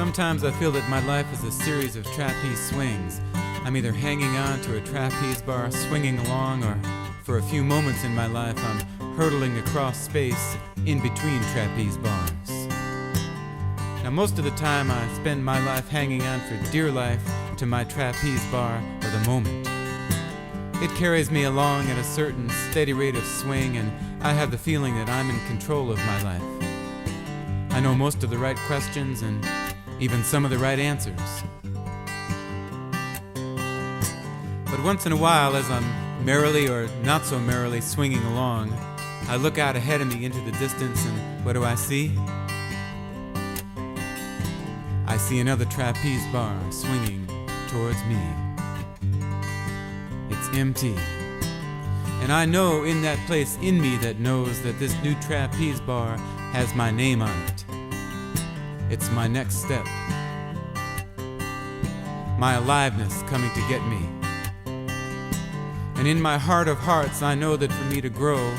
Sometimes I feel that my life is a series of trapeze swings. I'm either hanging on to a trapeze bar, swinging along, or for a few moments in my life, I'm hurtling across space in between trapeze bars. Now, most of the time, I spend my life hanging on for dear life to my trapeze bar or the moment. It carries me along at a certain steady rate of swing, and I have the feeling that I'm in control of my life. I know most of the right questions and even some of the right answers. But once in a while, as I'm merrily or not so merrily swinging along, I look out ahead of me into the distance, and what do I see? I see another trapeze bar swinging towards me. It's empty. And I know in that place in me that knows that this new trapeze bar has my name on it. It's my next step. My aliveness coming to get me. And in my heart of hearts, I know that for me to grow,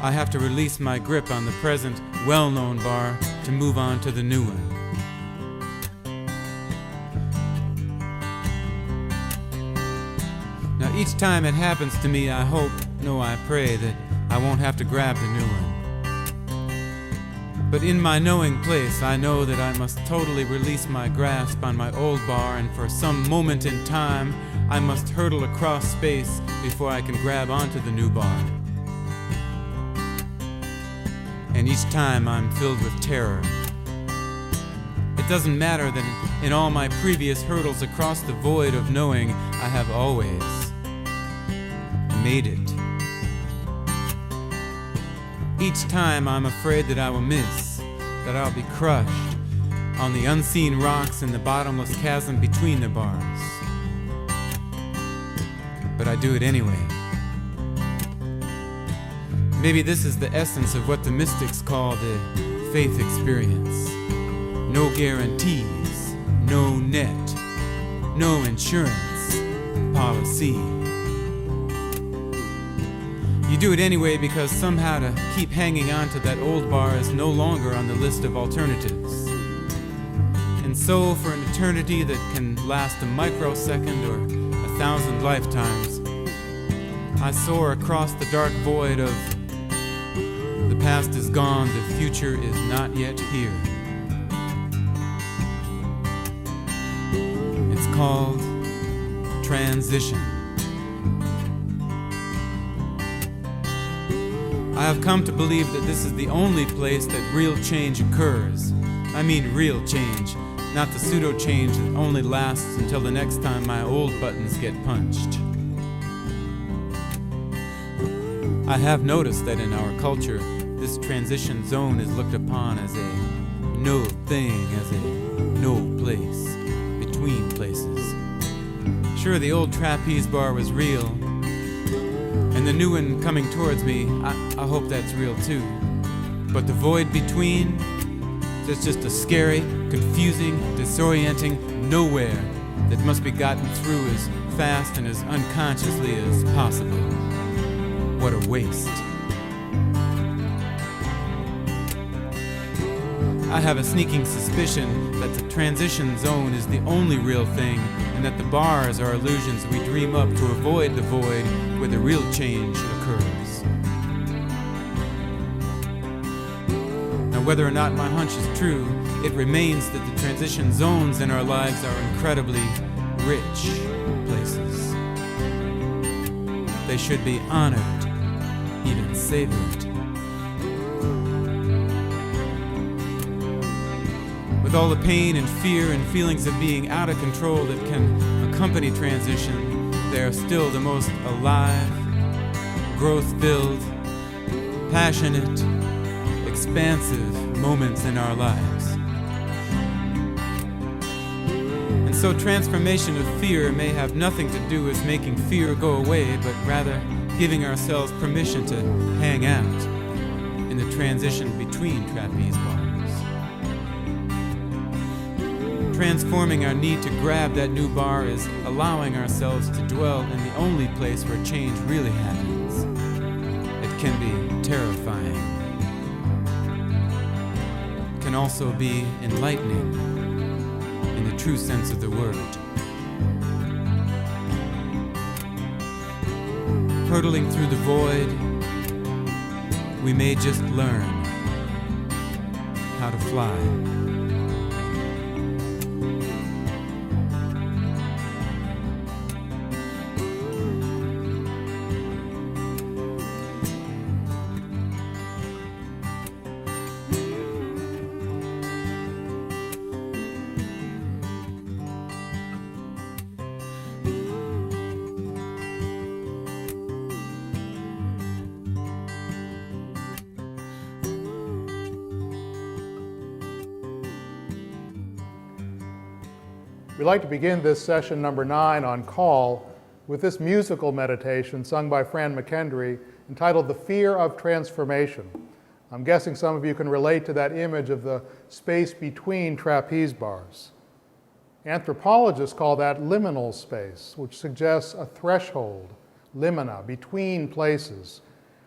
I have to release my grip on the present, well-known bar to move on to the new one. Now, each time it happens to me, I hope, no, I pray that I won't have to grab the new one. But in my knowing place, I know that I must totally release my grasp on my old bar, and for some moment in time, I must hurtle across space before I can grab onto the new bar. And each time I'm filled with terror. It doesn't matter that in all my previous hurdles across the void of knowing, I have always made it. Each time I'm afraid that I will miss, that I'll be crushed on the unseen rocks in the bottomless chasm between the bars. But I do it anyway. Maybe this is the essence of what the mystics call the faith experience. No guarantees, no net, no insurance policy. You do it anyway because somehow to keep hanging on to that old bar is no longer on the list of alternatives. And so for an eternity that can last a microsecond or 1,000 lifetimes, I soar across the dark void of the past is gone, the future is not yet here. It's called transition. I have come to believe that this is the only place that real change occurs. I mean real change, not the pseudo change that only lasts until the next time my old buttons get punched. I have noticed that in our culture, this transition zone is looked upon as a no thing, as a no place, between places. Sure, the old trapeze bar was real, and the new one coming towards me, I hope that's real too. But the void between, it's just a scary, confusing, disorienting nowhere that must be gotten through as fast and as unconsciously as possible. What a waste. I have a sneaking suspicion that the transition zone is the only real thing, and that the bars are illusions we dream up to avoid the void where the real change occurs. Now, whether or not my hunch is true, it remains that the transition zones in our lives are incredibly rich places. They should be honored, even savored. With all the pain and fear and feelings of being out of control that can accompany transition, they are still the most alive, growth-filled, passionate, expansive moments in our lives. And so transformation of fear may have nothing to do with making fear go away, but rather giving ourselves permission to hang out in the transition between trapeze bars. Transforming our need to grab that new bar is allowing ourselves to dwell in the only place where change really happens. It can be terrifying. It can also be enlightening. true sense of the word. Hurtling through the void, we may just learn how to fly. We'd like to begin this session number 9 on call with this musical meditation sung by Fran McKendry entitled The Fear of Transformation. I'm guessing some of you can relate to that image of the space between trapeze bars. Anthropologists call that liminal space, which suggests a threshold, limina, between places,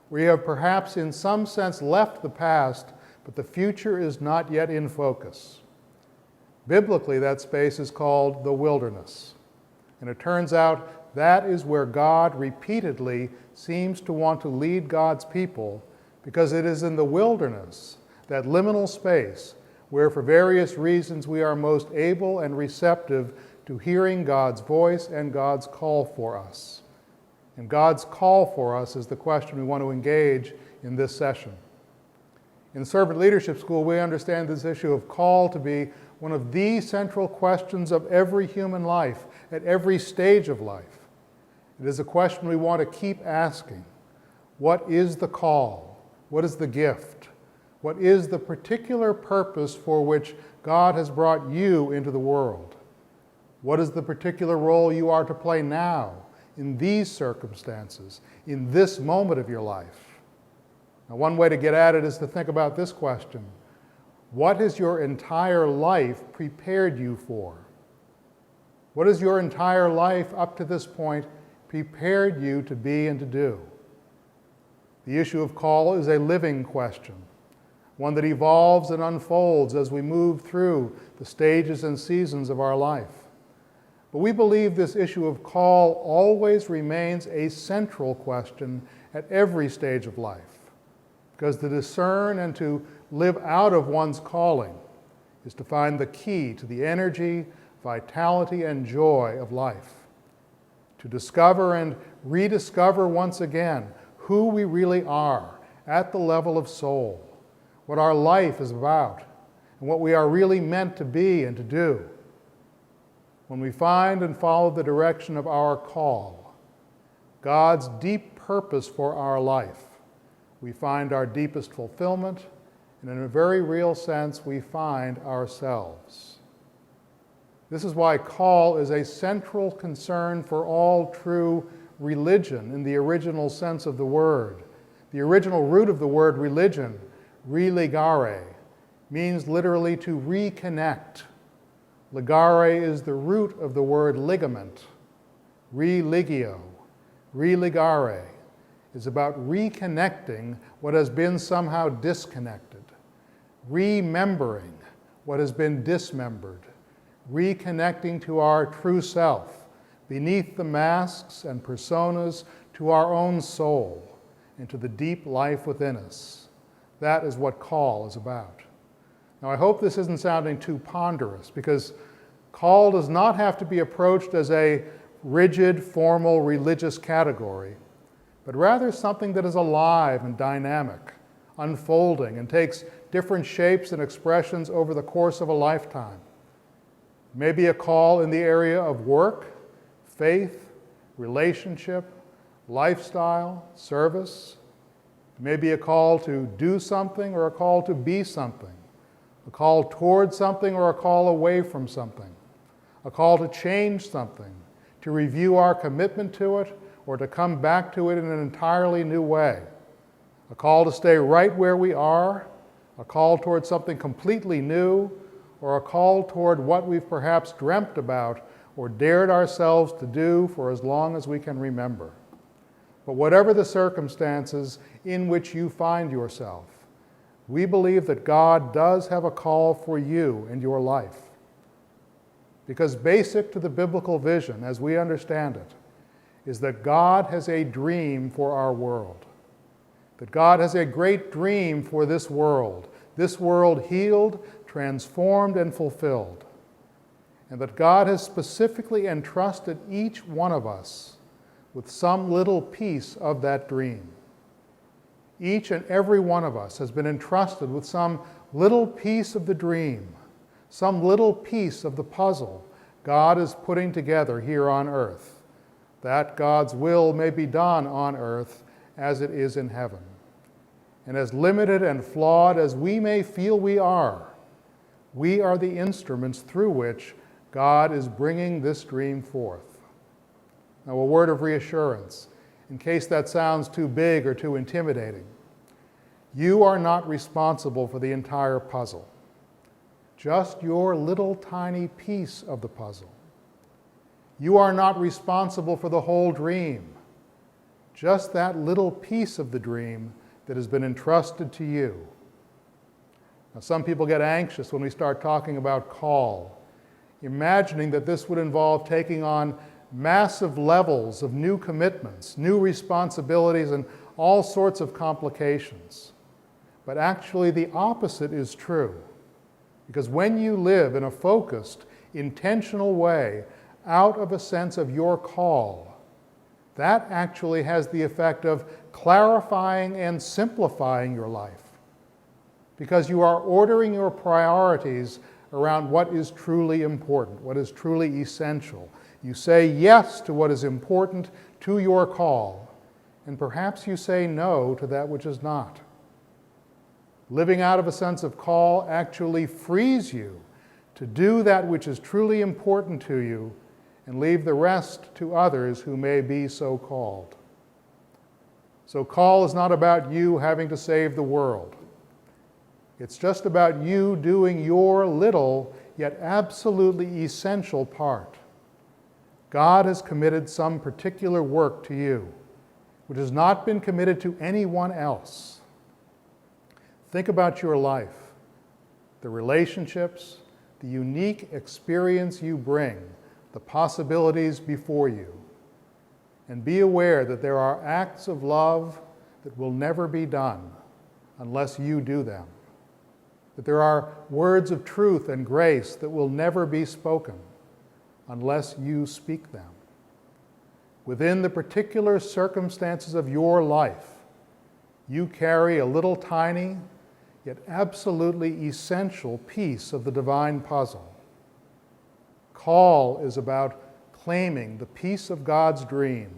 where you have perhaps in some sense left the past, but the future is not yet in focus. Biblically, that space is called the wilderness. And it turns out that is where God repeatedly seems to want to lead God's people, because it is in the wilderness, that liminal space, where for various reasons we are most able and receptive to hearing God's voice and God's call for us. And God's call for us is the question we want to engage in this session. In Servant Leadership School, we understand this issue of call to be one of the central questions of every human life, at every stage of life. It is a question we want to keep asking. What is the call? What is the gift? What is the particular purpose for which God has brought you into the world? What is the particular role you are to play now, in these circumstances, in this moment of your life? Now, one way to get at it is to think about this question. What has your entire life prepared you for? What has your entire life up to this point prepared you to be and to do? The issue of call is a living question, one that evolves and unfolds as we move through the stages and seasons of our life. But we believe this issue of call always remains a central question at every stage of life, because to discern and to live out of one's calling is to find the key to the energy, vitality, and joy of life. To discover and rediscover once again who we really are at the level of soul, what our life is about, and what we are really meant to be and to do. When we find and follow the direction of our call, God's deep purpose for our life, we find our deepest fulfillment, and in a very real sense, we find ourselves. This is why call is a central concern for all true religion in the original sense of the word. The original root of the word religion, religare, means literally to reconnect. Ligare is the root of the word ligament. Religio, religare, is about reconnecting what has been somehow disconnected, remembering what has been dismembered, reconnecting to our true self, beneath the masks and personas, to our own soul, and to the deep life within us. That is what call is about. Now, I hope this isn't sounding too ponderous, because call does not have to be approached as a rigid, formal, religious category, but rather something that is alive and dynamic, unfolding, and takes different shapes and expressions over the course of a lifetime. Maybe a call in the area of work, faith, relationship, lifestyle, service. Maybe a call to do something or a call to be something, a call toward something or a call away from something, a call to change something, to review our commitment to it, or to come back to it in an entirely new way. A call to stay right where we are, a call toward something completely new, or a call toward what we've perhaps dreamt about or dared ourselves to do for as long as we can remember. But whatever the circumstances in which you find yourself, we believe that God does have a call for you and your life. Because basic to the biblical vision, as we understand it, is that God has a dream for our world. That God has a great dream for this world healed, transformed, and fulfilled. And that God has specifically entrusted each one of us with some little piece of that dream. Each and every one of us has been entrusted with some little piece of the dream, some little piece of the puzzle God is putting together here on earth, that God's will may be done on earth as it is in heaven. And as limited and flawed as we may feel we are the instruments through which God is bringing this dream forth. Now, a word of reassurance, in case that sounds too big or too intimidating. You are not responsible for the entire puzzle, just your little tiny piece of the puzzle. You are not responsible for the whole dream, just that little piece of the dream that has been entrusted to you. Now, some people get anxious when we start talking about call, imagining that this would involve taking on massive levels of new commitments, new responsibilities, and all sorts of complications. But actually, the opposite is true. Because when you live in a focused, intentional way out of a sense of your call, that actually has the effect of clarifying and simplifying your life. Because you are ordering your priorities around what is truly important, what is truly essential. You say yes to what is important to your call, and perhaps you say no to that which is not. Living out of a sense of call actually frees you to do that which is truly important to you and leave the rest to others who may be so called. So call is not about you having to save the world. It's just about you doing your little yet absolutely essential part. God has committed some particular work to you, which has not been committed to anyone else. Think about your life, the relationships, the unique experience you bring, the possibilities before you. And be aware that there are acts of love that will never be done unless you do them. That there are words of truth and grace that will never be spoken unless you speak them. Within the particular circumstances of your life, you carry a little tiny, yet absolutely essential piece of the divine puzzle. Call is about claiming the piece of God's dream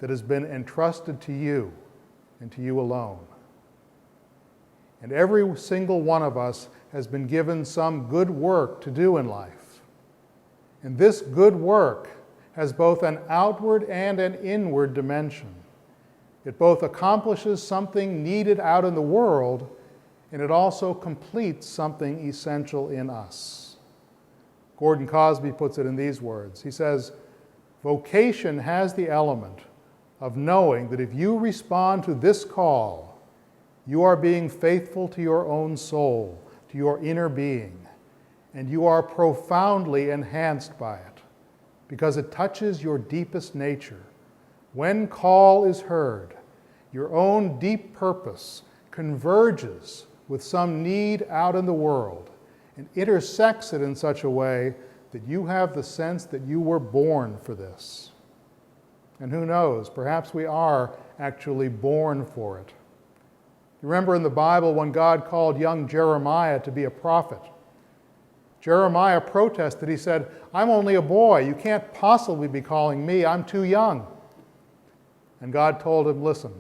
that has been entrusted to you and to you alone. And every single one of us has been given some good work to do in life. And this good work has both an outward and an inward dimension. It both accomplishes something needed out in the world, and it also completes something essential in us. Gordon Cosby puts it in these words. He says, "Vocation has the element of knowing that if you respond to this call, you are being faithful to your own soul, to your inner being, and you are profoundly enhanced by it because it touches your deepest nature. When call is heard, your own deep purpose converges with some need out in the world and intersects it in such a way that you have the sense that you were born for this." And who knows, perhaps we are actually born for it. You remember in the Bible when God called young Jeremiah to be a prophet. Jeremiah protested. He said, "I'm only a boy. You can't possibly be calling me. I'm too young." And God told him, "Listen,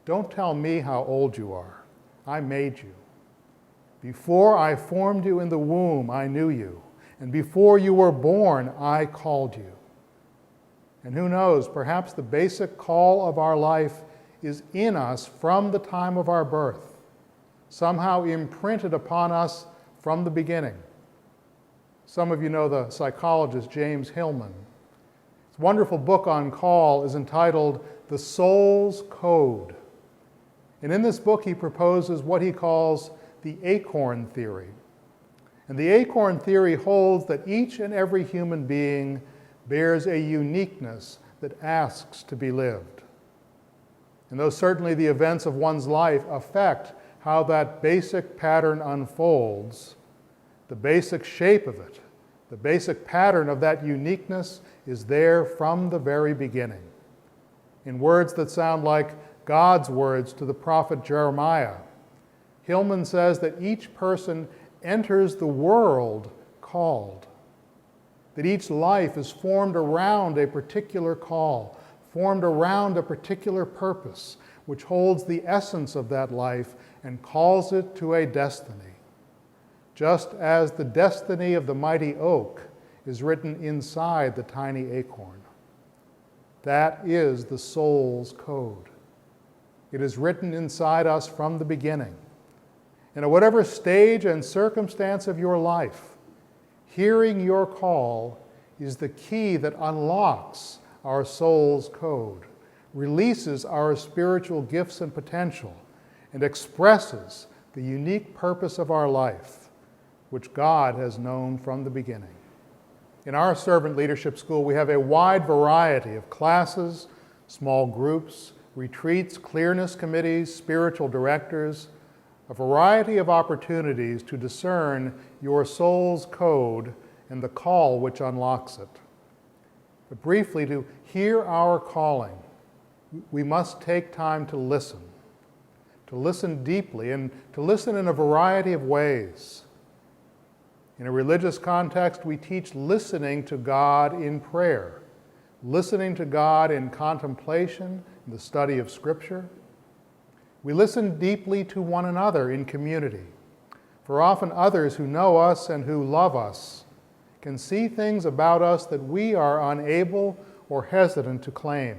don't tell me how old you are. I made you. Before I formed you in the womb, I knew you. And before you were born, I called you." And who knows, perhaps the basic call of our life is in us from the time of our birth, somehow imprinted upon us from the beginning. Some of you know the psychologist James Hillman. His wonderful book on call is entitled The Soul's Code. And in this book he proposes what he calls the acorn theory. And the acorn theory holds that each and every human being bears a uniqueness that asks to be lived. And though certainly the events of one's life affect how that basic pattern unfolds, the basic shape of it, the basic pattern of that uniqueness is there from the very beginning. In words that sound like God's words to the prophet Jeremiah, Hillman says that each person enters the world called, that each life is formed around a particular call, formed around a particular purpose, which holds the essence of that life and calls it to a destiny. Just as the destiny of the mighty oak is written inside the tiny acorn. That is the soul's code. It is written inside us from the beginning. And at whatever stage and circumstance of your life, hearing your call is the key that unlocks our soul's code, releases our spiritual gifts and potential, and expresses the unique purpose of our life, which God has known from the beginning. In our Servant Leadership School, we have a wide variety of classes, small groups, retreats, clearness committees, spiritual directors, a variety of opportunities to discern your soul's code and the call which unlocks it. But briefly, to hear our calling, we must take time to listen deeply, and to listen in a variety of ways. In a religious context, we teach listening to God in prayer, listening to God in contemplation, in the study of Scripture. We listen deeply to one another in community, for often others who know us and who love us can see things about us that we are unable or hesitant to claim.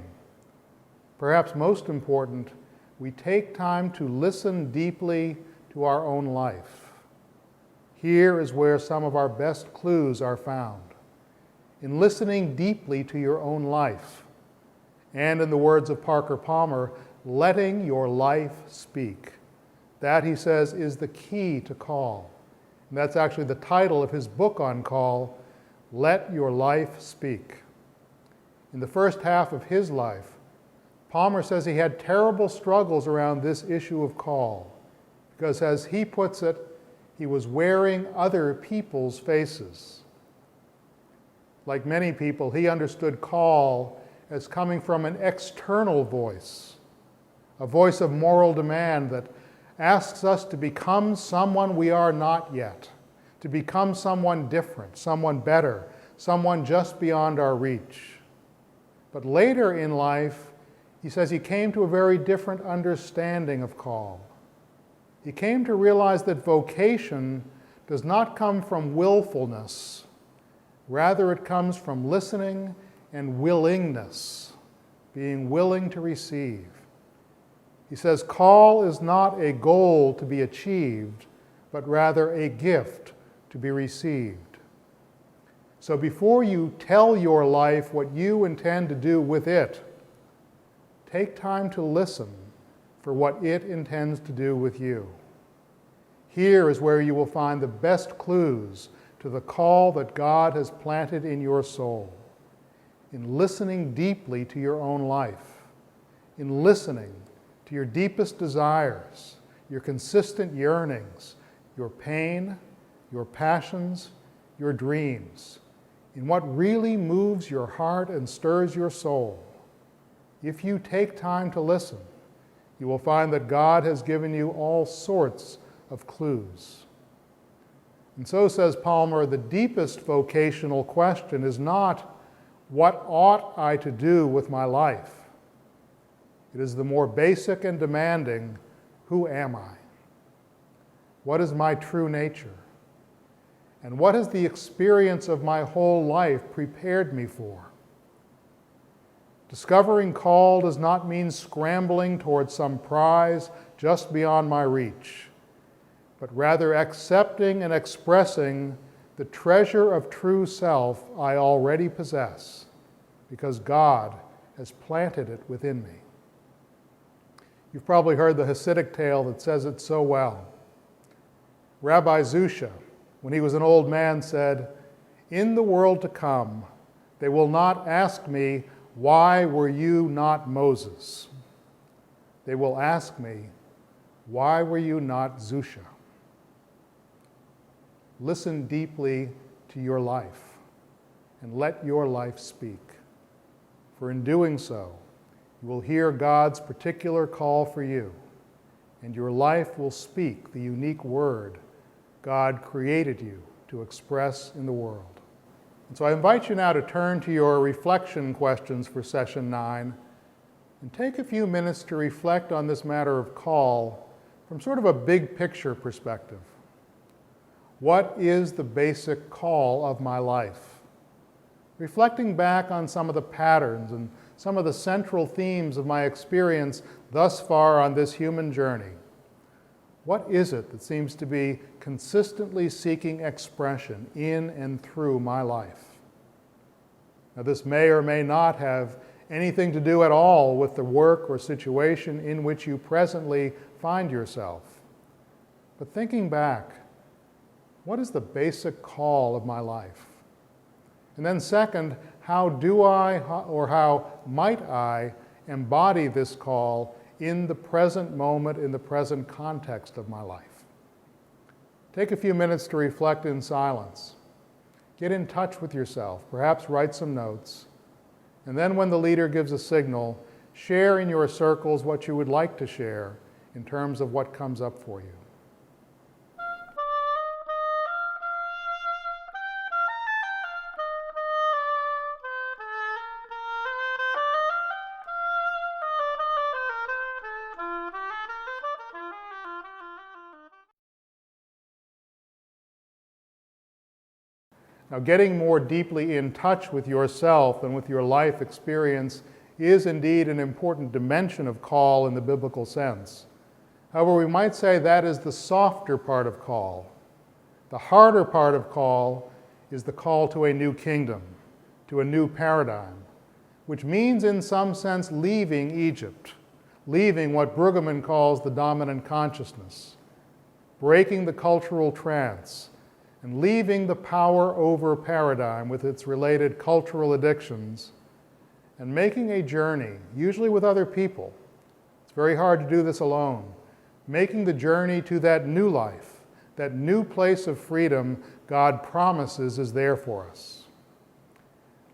Perhaps most important, we take time to listen deeply to our own life. Here is where some of our best clues are found. In listening deeply to your own life, and in the words of Parker Palmer, letting your life speak. That, he says, is the key to call. And that's actually the title of his book on call, Let Your Life Speak. In the first half of his life, Palmer says he had terrible struggles around this issue of call, because as he puts it, he was wearing other people's faces. Like many people, he understood call as coming from an external voice, a voice of moral demand that asks us to become someone we are not yet, to become someone different, someone better, someone just beyond our reach. But later in life, he says he came to a very different understanding of call. He came to realize that vocation does not come from willfulness. Rather, it comes from listening and willingness, being willing to receive. He says, call is not a goal to be achieved, but rather a gift to be received. So before you tell your life what you intend to do with it, take time to listen for what it intends to do with you. Here is where you will find the best clues to the call that God has planted in your soul. In listening deeply to your own life, in listening to your deepest desires, your consistent yearnings, your pain, your passions, your dreams, in what really moves your heart and stirs your soul. If you take time to listen, you will find that God has given you all sorts of clues. And so, says Palmer, the deepest vocational question is not, what ought I to do with my life? It is the more basic and demanding, who am I? What is my true nature? And what has the experience of my whole life prepared me for? Discovering call does not mean scrambling towards some prize just beyond my reach, but rather accepting and expressing the treasure of true self I already possess, because God has planted it within me. You've probably heard the Hasidic tale that says it so well. Rabbi Zusha, when he was an old man, said, "In the world to come, they will not ask me, 'Why were you not Moses?' They will ask me, 'Why were you not Zusha?'" Listen deeply to your life and let your life speak. For in doing so, you will hear God's particular call for you, and your life will speak the unique word God created you to express in the world. And so I invite you now to turn to your reflection questions for session 9 and take a few minutes to reflect on this matter of call from sort of a big picture perspective. What is the basic call of my life? Reflecting back on some of the patterns and some of the central themes of my experience thus far on this human journey. What is it that seems to be consistently seeking expression in and through my life? Now, this may or may not have anything to do at all with the work or situation in which you presently find yourself. But thinking back, what is the basic call of my life? And then second, how do I, or how might I, embody this call in the present moment, in the present context of my life? Take a few minutes to reflect in silence. Get in touch with yourself, perhaps write some notes, and then when the leader gives a signal, share in your circles what you would like to share in terms of what comes up for you. Now, getting more deeply in touch with yourself and with your life experience is indeed an important dimension of call in the biblical sense. However, we might say that is the softer part of call. The harder part of call is the call to a new kingdom, to a new paradigm, which means in some sense leaving Egypt, leaving what Brueggemann calls the dominant consciousness, breaking the cultural trance, and leaving the power over paradigm with its related cultural addictions, and making a journey, usually with other people. It's very hard to do this alone. Making the journey to that new life, that new place of freedom God promises is there for us.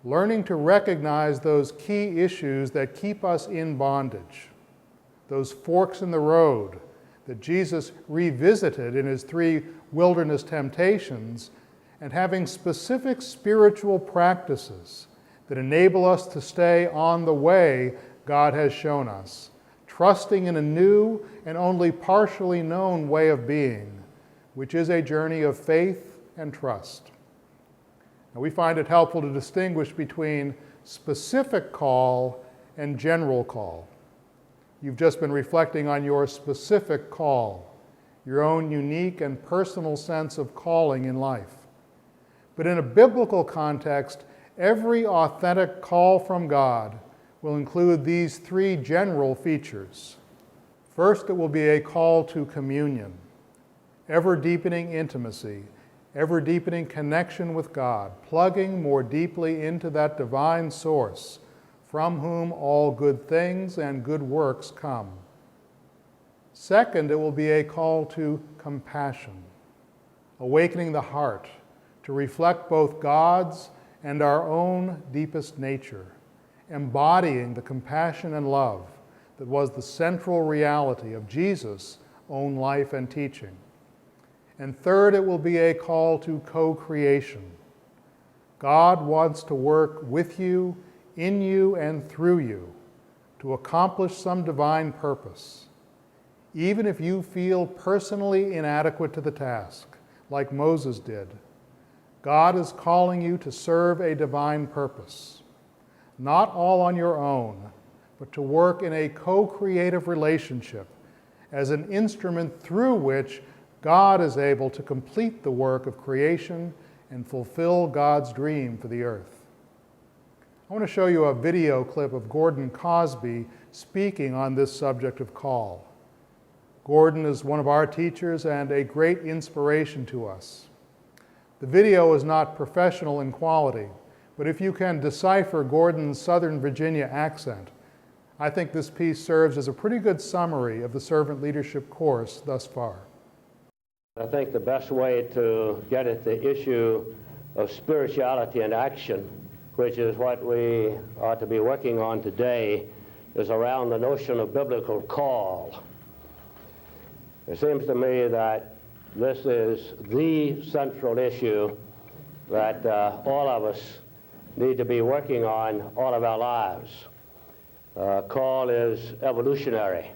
Learning to recognize those key issues that keep us in bondage, those forks in the road that Jesus revisited in his 3 wilderness temptations, and having specific spiritual practices that enable us to stay on the way God has shown us, trusting in a new and only partially known way of being, which is a journey of faith and trust. Now, we find it helpful to distinguish between specific call and general call. You've just been reflecting on your specific call, your own unique and personal sense of calling in life. But in a biblical context, every authentic call from God will include these 3 general features. First, it will be a call to communion, ever-deepening intimacy, ever-deepening connection with God, plugging more deeply into that divine source from whom all good things and good works come. Second, it will be a call to compassion, awakening the heart to reflect both God's and our own deepest nature, embodying the compassion and love that was the central reality of Jesus' own life and teaching. And third, it will be a call to co-creation. God wants to work with you, in you, and through you to accomplish some divine purpose, even if you feel personally inadequate to the task, like Moses did. God is calling you to serve a divine purpose, not all on your own, but to work in a co-creative relationship as an instrument through which God is able to complete the work of creation and fulfill God's dream for the earth. I want to show you a video clip of Gordon Cosby speaking on this subject of call. Gordon is one of our teachers and a great inspiration to us. The video is not professional in quality, but if you can decipher Gordon's Southern Virginia accent, I think this piece serves as a pretty good summary of the servant leadership course thus far. I think the best way to get at the issue of spirituality and action, which is what we ought to be working on today, is around the notion of biblical call. It seems to me that this is the central issue that all of us need to be working on all of our lives. Call is evolutionary.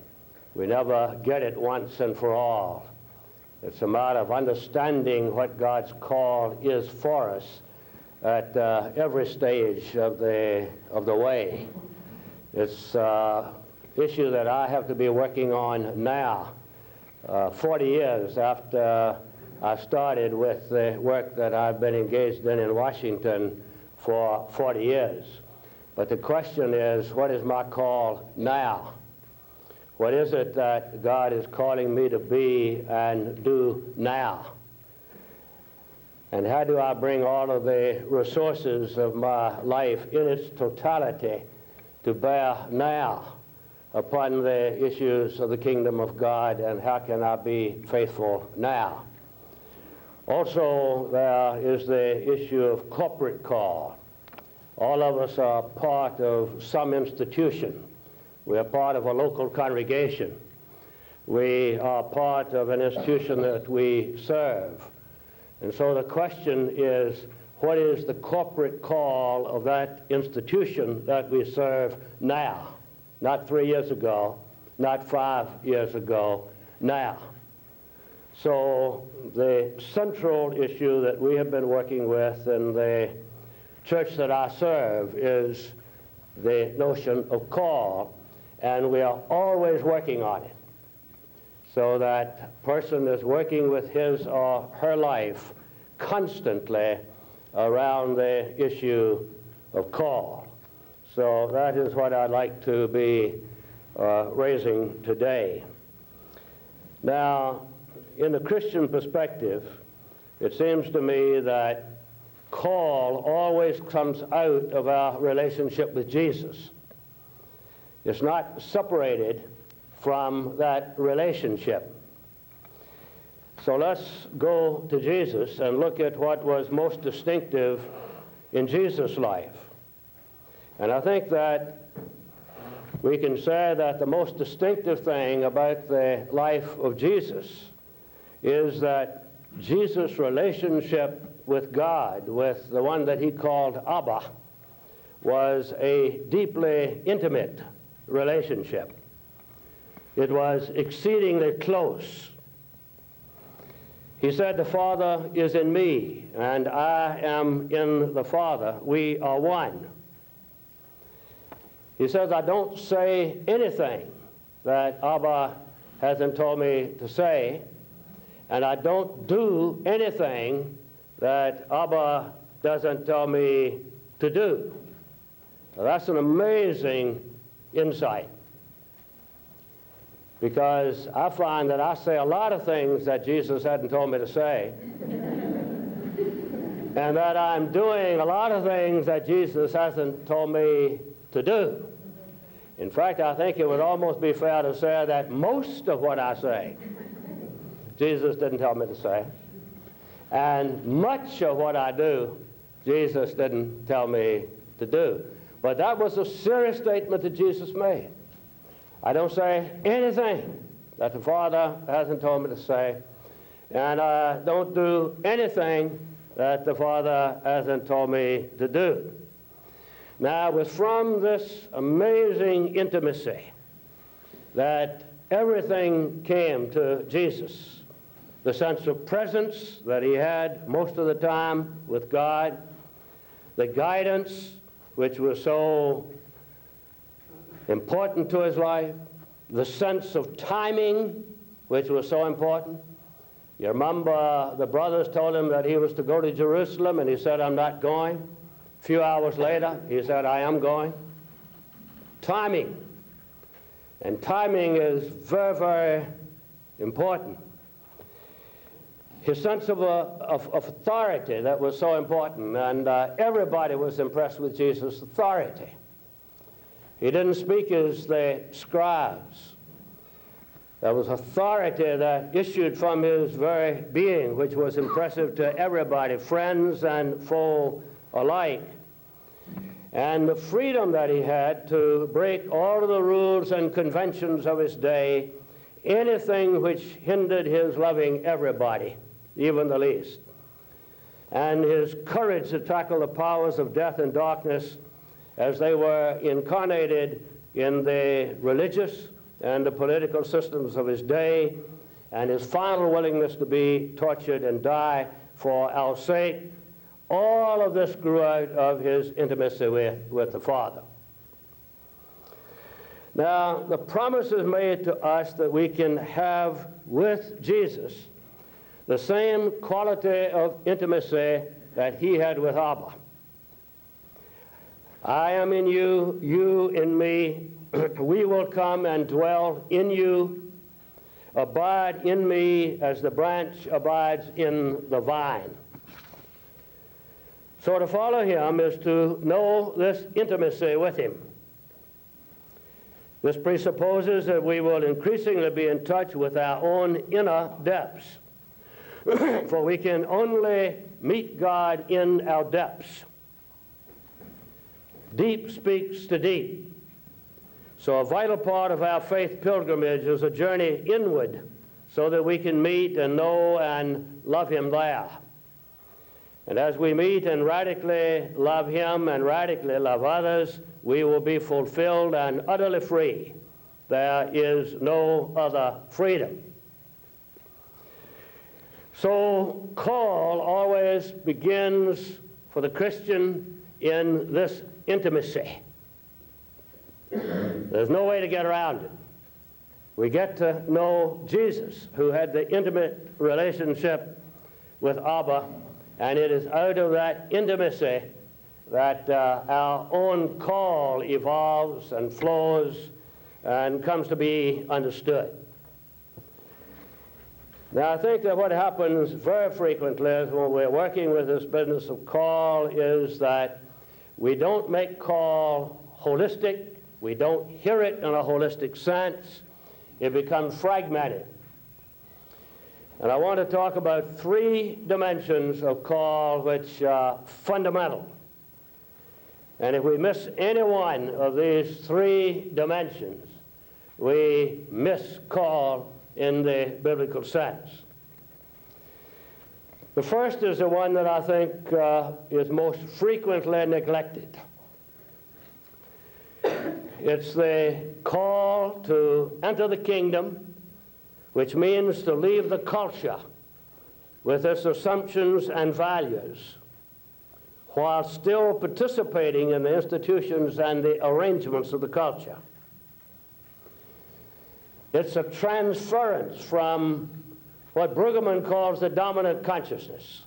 We never get it once and for all. It's a matter of understanding what God's call is for us at every stage of the way. It's an issue that I have to be working on now, 40 years after I started with the work that I've been engaged in Washington for 40 years. But the question is, what is my call now? What is it that God is calling me to be and do now? And how do I bring all of the resources of my life in its totality to bear now upon the issues of the kingdom of God, and how can I be faithful now? Also, there is the issue of corporate call. All of us are part of some institution. We are part of a local congregation. We are part of an institution that we serve. And so the question is, what is the corporate call of that institution that we serve now? Not 3 years ago, not 5 years ago, now. So the central issue that we have been working with in the church that I serve is the notion of call, and we are always working on it. So that person is working with his or her life constantly around the issue of call. So that is what I'd like to be raising today. Now, in the Christian perspective, it seems to me that call always comes out of our relationship with Jesus. It's not separated from that relationship. So let's go to Jesus and look at what was most distinctive in Jesus' life. And I think that we can say that the most distinctive thing about the life of Jesus is that Jesus' relationship with God, with the one that he called Abba, was a deeply intimate relationship. It was exceedingly close. He said, "The Father is in me, and I am in the Father. We are one." He says, "I don't say anything that Abba hasn't told me to say, and I don't do anything that Abba doesn't tell me to do." Now, that's an amazing insight, because I find that I say a lot of things that Jesus hadn't told me to say, and that I'm doing a lot of things that Jesus hasn't told me to do. In fact, I think it would almost be fair to say that most of what I say, Jesus didn't tell me to say, and much of what I do, Jesus didn't tell me to do. But that was a serious statement that Jesus made. I don't say anything that the Father hasn't told me to say, and I don't do anything that the Father hasn't told me to do. Now, it was from this amazing intimacy that everything came to Jesus. The sense of presence that he had most of the time with God, the guidance which was so important to his life, the sense of timing which was so important. You remember the brothers told him that he was to go to Jerusalem, and he said, "I'm not going." A few hours later, he said, "I am going." Timing. And timing is very, very important. his sense of authority that was so important, and everybody was impressed with Jesus' authority. He didn't speak as the scribes. There was authority that issued from his very being, which was impressive to everybody, friends and foe alike. And the freedom that he had to break all of the rules and conventions of his day, anything which hindered his loving everybody, even the least. And his courage to tackle the powers of death and darkness as they were incarnated in the religious and the political systems of his day, and his final willingness to be tortured and die for our sake. All of this grew out of his intimacy with the Father. Now, the promise is made to us that we can have with Jesus the same quality of intimacy that he had with Abba. I am in you, you in me. We will come and dwell in you. Abide in me as the branch abides in the vine. So to follow him is to know this intimacy with him. This presupposes that we will increasingly be in touch with our own inner depths. For we can only meet God in our depths. Deep speaks to deep. So a vital part of our faith pilgrimage is a journey inward so that we can meet and know and love him there. And as we meet and radically love him and radically love others, we will be fulfilled and utterly free. There is no other freedom. So call always begins for the Christian in this intimacy. There's no way to get around it. We get to know Jesus, who had the intimate relationship with Abba, and it is out of that intimacy that our own call evolves and flows and comes to be understood. Now, I think that what happens very frequently is when we're working with this business of call is that we don't make call holistic. We don't hear it in a holistic sense. It becomes fragmented. And I want to talk about three dimensions of call which are fundamental. And if we miss any one of these three dimensions, we miss call in the biblical sense. The first is the one that I think is most frequently neglected. It's the call to enter the kingdom, which means to leave the culture with its assumptions and values, while still participating in the institutions and the arrangements of the culture. It's a transference from what Brueggemann calls the dominant consciousness,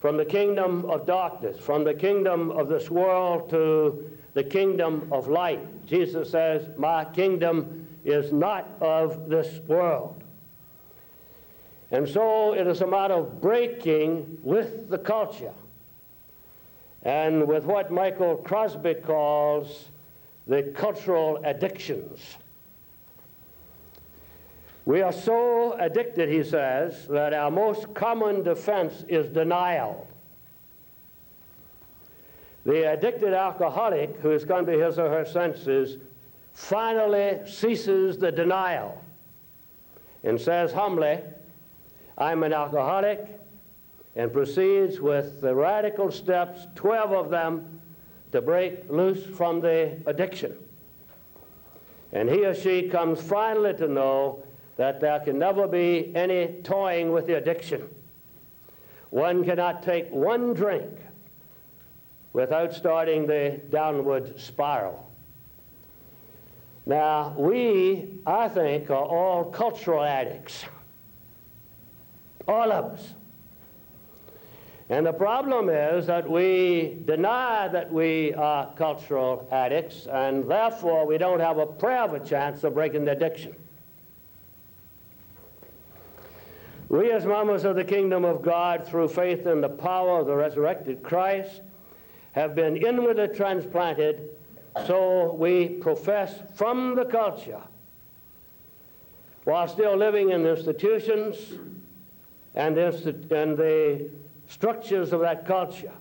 from the kingdom of darkness, from the kingdom of this world to the kingdom of light. Jesus says, my kingdom is not of this world. And so it is a matter of breaking with the culture and with what Michael Crosby calls the cultural addictions. We are so addicted, he says, that our most common defense is denial. The addicted alcoholic who has come to his or her senses finally ceases the denial and says humbly, I'm an alcoholic, and proceeds with the radical steps, 12 of them, to break loose from the addiction. And he or she comes finally to know that there can never be any toying with the addiction. One cannot take one drink without starting the downward spiral. Now, we, I think, are all cultural addicts. All of us. And the problem is that we deny that we are cultural addicts, and therefore we don't have a prayer of a chance of breaking the addiction. We as members of the kingdom of God, through faith in the power of the resurrected Christ, have been inwardly transplanted, so we profess from the culture, while still living in the institutions and the structures of that culture.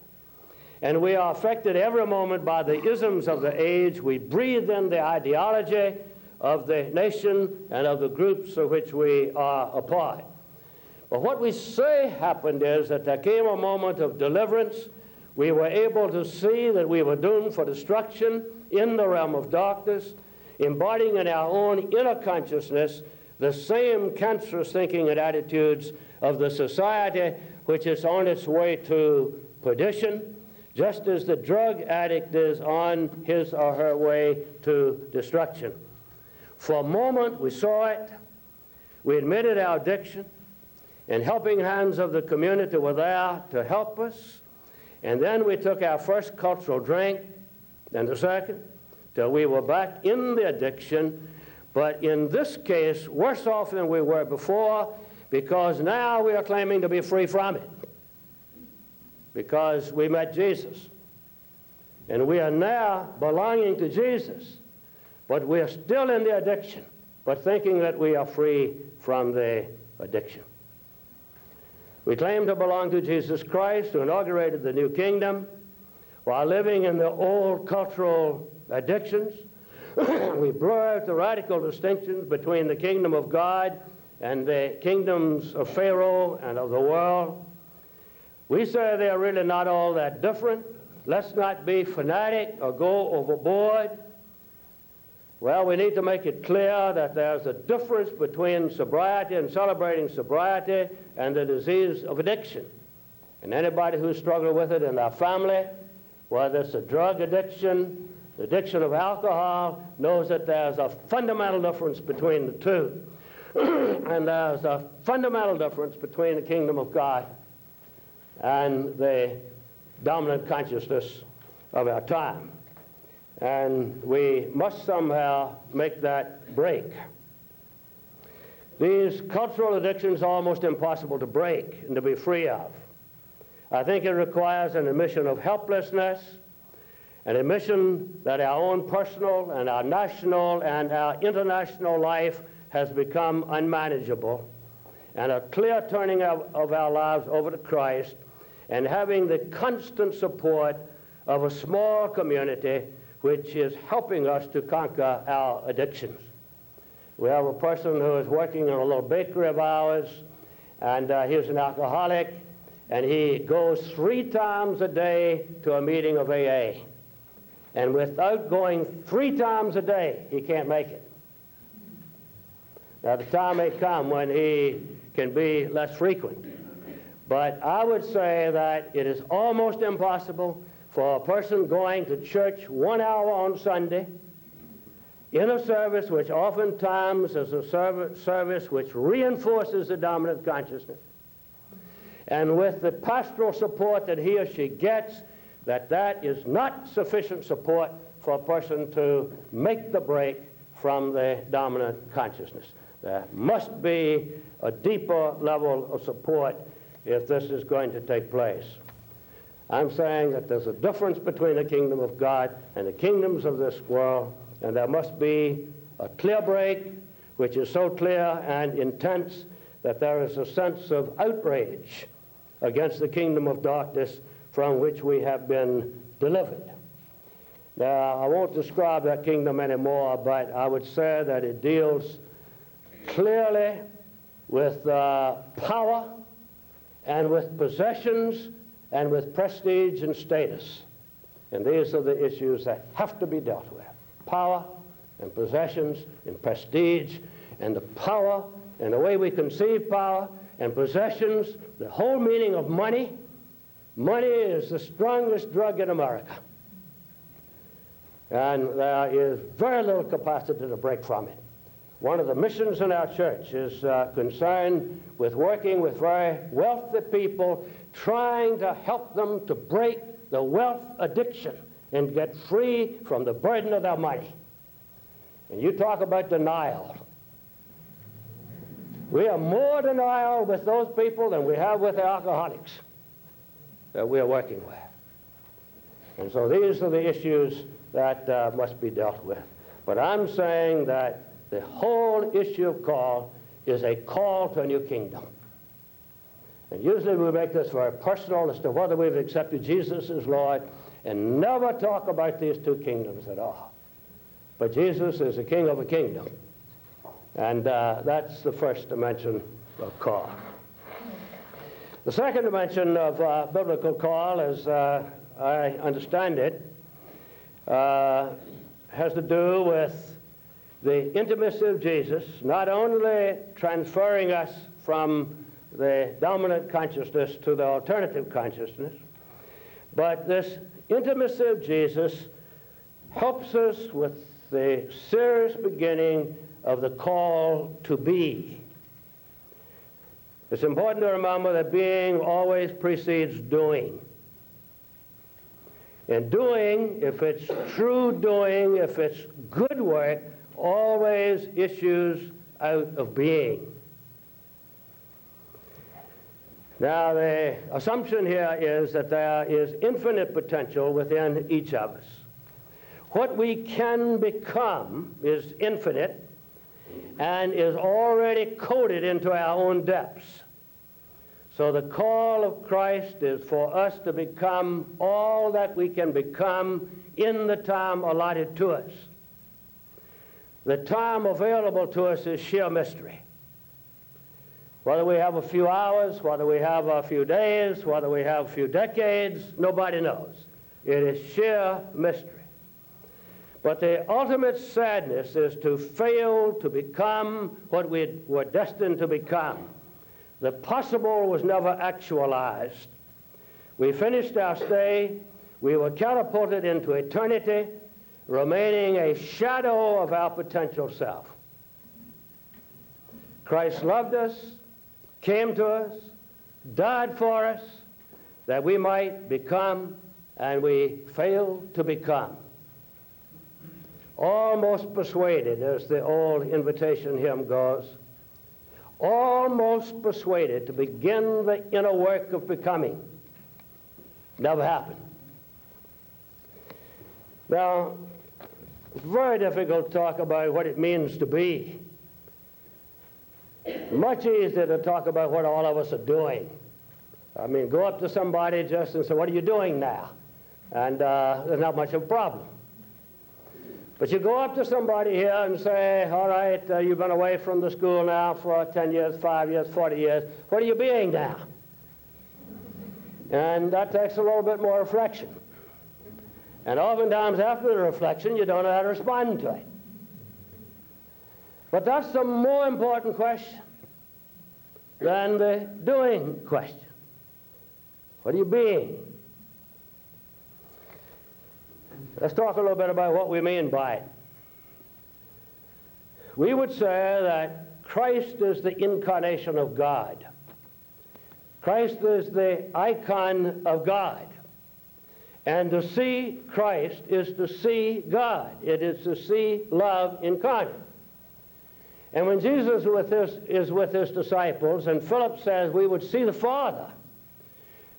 And we are affected every moment by the isms of the age. We breathe in the ideology of the nation and of the groups of which we are a part. But what we say happened is that there came a moment of deliverance. We were able to see that we were doomed for destruction in the realm of darkness, embodying in our own inner consciousness the same cancerous thinking and attitudes of the society which is on its way to perdition, just as the drug addict is on his or her way to destruction. For a moment, we saw it. We admitted our addiction, and helping hands of the community were there to help us. And then we took our first cultural drink, and the second, till we were back in the addiction, but in this case, worse off than we were before, because now we are claiming to be free from it, because we met Jesus. And we are now belonging to Jesus, but we are still in the addiction, but thinking that we are free from the addiction. We claim to belong to Jesus Christ, who inaugurated the new kingdom, while living in the old cultural addictions. We blur out the radical distinctions between the kingdom of God and the kingdoms of Pharaoh and of the world. We say they are really not all that different. Let's not be fanatic or go overboard. Well, we need to make it clear that there's a difference between sobriety and celebrating sobriety and the disease of addiction. And anybody who's struggled with it in their family, whether it's a drug addiction, the addiction of alcohol, knows that there's a fundamental difference between the two. And there's a fundamental difference between the kingdom of God and the dominant consciousness of our time. And we must somehow make that break. These cultural addictions are almost impossible to break and to be free of. I think it requires an admission of helplessness, an admission that our own personal and our national and our international life has become unmanageable, and a clear turning of our lives over to Christ, and having the constant support of a small community which is helping us to conquer our addictions. We have a person who is working in a little bakery of ours, and he's an alcoholic, and he goes 3 times a day to a meeting of AA. And without going 3 times a day, he can't make it. Now, the time may come when he can be less frequent. But I would say that it is almost impossible for a person going to church 1 hour on Sunday in a service which oftentimes is a service which reinforces the dominant consciousness, and with the pastoral support that he or she gets, that is not sufficient support for a person to make the break from the dominant consciousness. There must be a deeper level of support if this is going to take place. I'm saying that there's a difference between the kingdom of God and the kingdoms of this world, and there must be a clear break, which is so clear and intense that there is a sense of outrage against the kingdom of darkness from which we have been delivered. Now, I won't describe that kingdom anymore, but I would say that it deals clearly with power and with possessions and with prestige and status. And these are the issues that have to be dealt with. Power and possessions and prestige, and the power and the way we conceive power and possessions, the whole meaning of money. Money is the strongest drug in America. And there is very little capacity to break from it. One of the missions in our church is concerned with working with very wealthy people, trying to help them to break the wealth addiction and get free from the burden of their money. And you talk about denial. We have more denial with those people than we have with the alcoholics that we are working with. And so these are the issues that must be dealt with. But I'm saying that the whole issue of call is a call to a new kingdom. And usually we make this very personal as to whether we've accepted Jesus as Lord and never talk about these two kingdoms at all. But Jesus is the king of a kingdom. And that's the first dimension of call. The second dimension of biblical call, as I understand it, has to do with the intimacy of Jesus, not only transferring us from the dominant consciousness to the alternative consciousness, but this intimacy of Jesus helps us with the serious beginning of the call to be. It's important to remember that being always precedes doing. And doing, if it's true doing, if it's good work, always issues out of being. Now, the assumption here is that there is infinite potential within each of us. What we can become is infinite and is already coded into our own depths. So the call of Christ is for us to become all that we can become in the time allotted to us. The time available to us is sheer mystery. Whether we have a few hours, whether we have a few days, whether we have a few decades, nobody knows. It is sheer mystery. But the ultimate sadness is to fail to become what we were destined to become. The possible was never actualized. We finished our stay. We were catapulted into eternity, remaining a shadow of our potential self. Christ loved us, came to us, died for us, that we might become, and we failed to become. Almost persuaded, as the old invitation hymn goes, almost persuaded to begin the inner work of becoming. Never happened. Now, it's very difficult to talk about what it means to be. Much easier to talk about what all of us are doing. I mean, go up to somebody just and say, what are you doing now? And there's not much of a problem. But you go up to somebody here and say, all right, you've been away from the school now for 10 years, 5 years, 40 years. What are you being now? And that takes a little bit more reflection. And oftentimes after the reflection, you don't know how to respond to it. But that's the more important question than the doing question. What are you being? Let's talk a little bit about what we mean by it. We would say that Christ is the incarnation of God. Christ is the icon of God. And to see Christ is to see God. It is to see love incarnate. And when Jesus is with his disciples, and Philip says we would see the Father,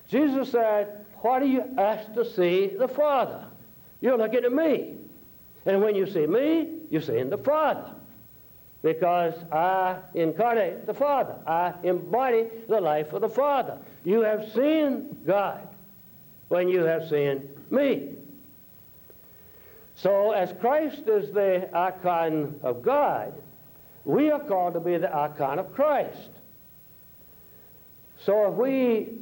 Jesus said, why do you ask to see the Father? You're looking at me. And when you see me, you're seeing the Father. Because I incarnate the Father. I embody the life of the Father. You have seen God when you have seen me. So as Christ is the icon of God, we are called to be the icon of Christ. So if we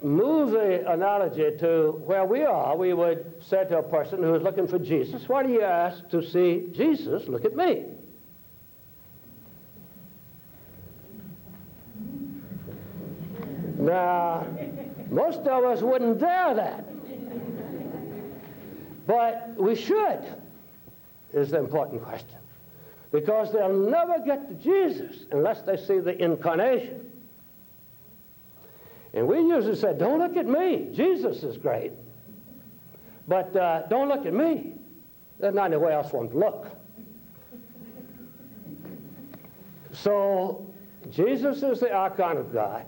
move the analogy to where we are, we would say to a person who is looking for Jesus, why do you ask to see Jesus? Look at me. Now, most of us wouldn't dare that. But we should, is the important question. Because they'll never get to Jesus unless they see the incarnation. And we usually say, don't look at me. Jesus is great. But don't look at me. There's not anywhere else for them to look. So Jesus is the icon of God,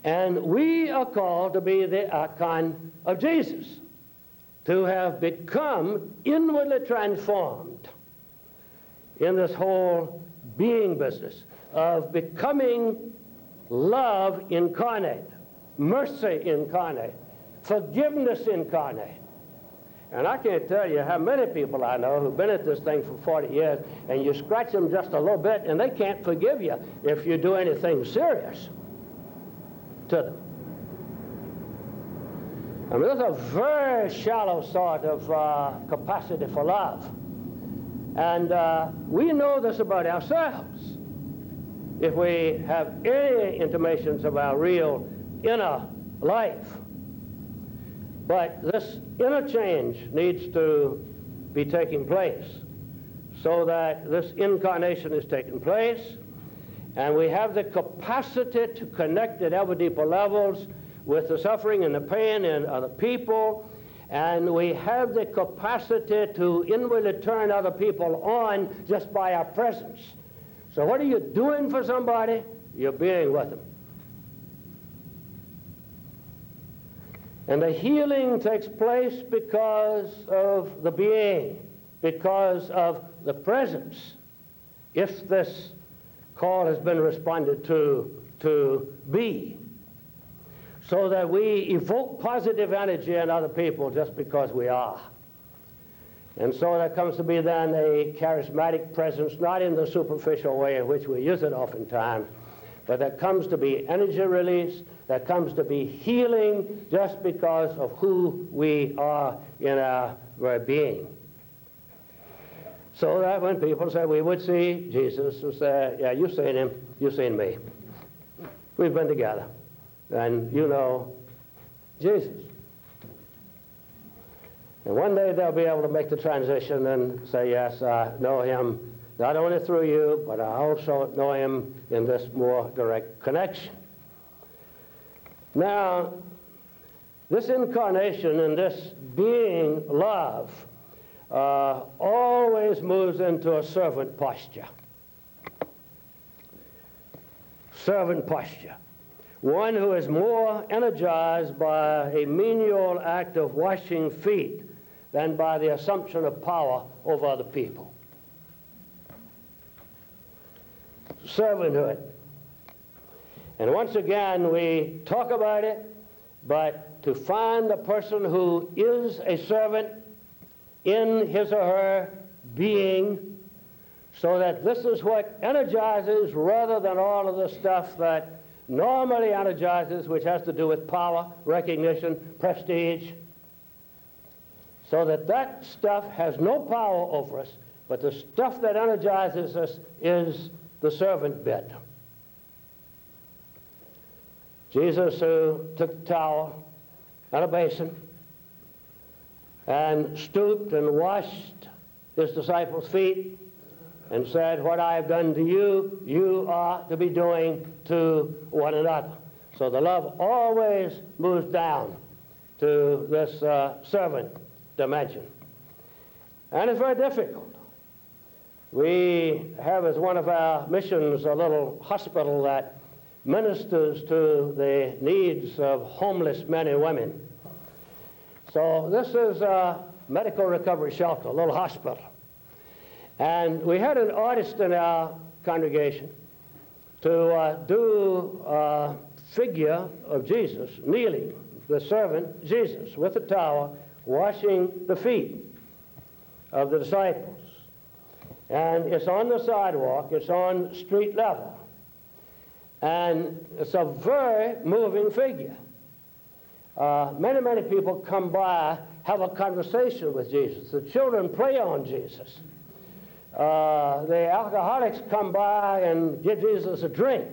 and we are called to be the icon of Jesus, to have become inwardly transformed in this whole being business of becoming love incarnate, mercy incarnate, forgiveness incarnate. And I can't tell you how many people I know who've been at this thing for 40 years, and you scratch them just a little bit, and they can't forgive you if you do anything serious to them. I mean, there's a very shallow sort of capacity for love. And we know this about ourselves. If we have any intimations of our real inner life. But this inner change needs to be taking place so that this incarnation is taking place, and we have the capacity to connect at ever deeper levels with the suffering and the pain in other people, and we have the capacity to inwardly turn other people on just by our presence. So what are you doing for somebody? You're being with them. And the healing takes place because of the being, because of the presence, if this call has been responded to be, so that we evoke positive energy in other people just because we are. And so that comes to be then a charismatic presence, not in the superficial way in which we use it oftentimes, but that comes to be energy release, that comes to be healing just because of who we are in our very being. So that when people say we would see Jesus, we say, yeah, you've seen him, you've seen me. We've been together, and you know Jesus. And one day they'll be able to make the transition and say, yes, I know him not only through you, but I also know him in this more direct connection. Now, this incarnation and this being love always moves into a servant posture. Servant posture. One who is more energized by a menial act of washing feet than by the assumption of power over other people. Servanthood. And once again, we talk about it, but to find the person who is a servant in his or her being, so that this is what energizes rather than all of the stuff that normally energizes, which has to do with power, recognition, prestige, so that that stuff has no power over us, but the stuff that energizes us is the servant bit. Jesus, who took the towel and a basin and stooped and washed his disciples' feet and said, what I have done to you, you are to be doing to one another. So the love always moves down to this servant dimension. And it's very difficult. We have as one of our missions a little hospital that ministers to the needs of homeless men and women. So this is a medical recovery shelter, a little hospital. And we had an artist in our congregation to do a figure of Jesus kneeling, the servant Jesus, with a towel, washing the feet of the disciples. And it's on the sidewalk, it's on street level. And it's a very moving figure. Many people come by, have a conversation with Jesus. The children play on Jesus. The alcoholics come by and give Jesus a drink.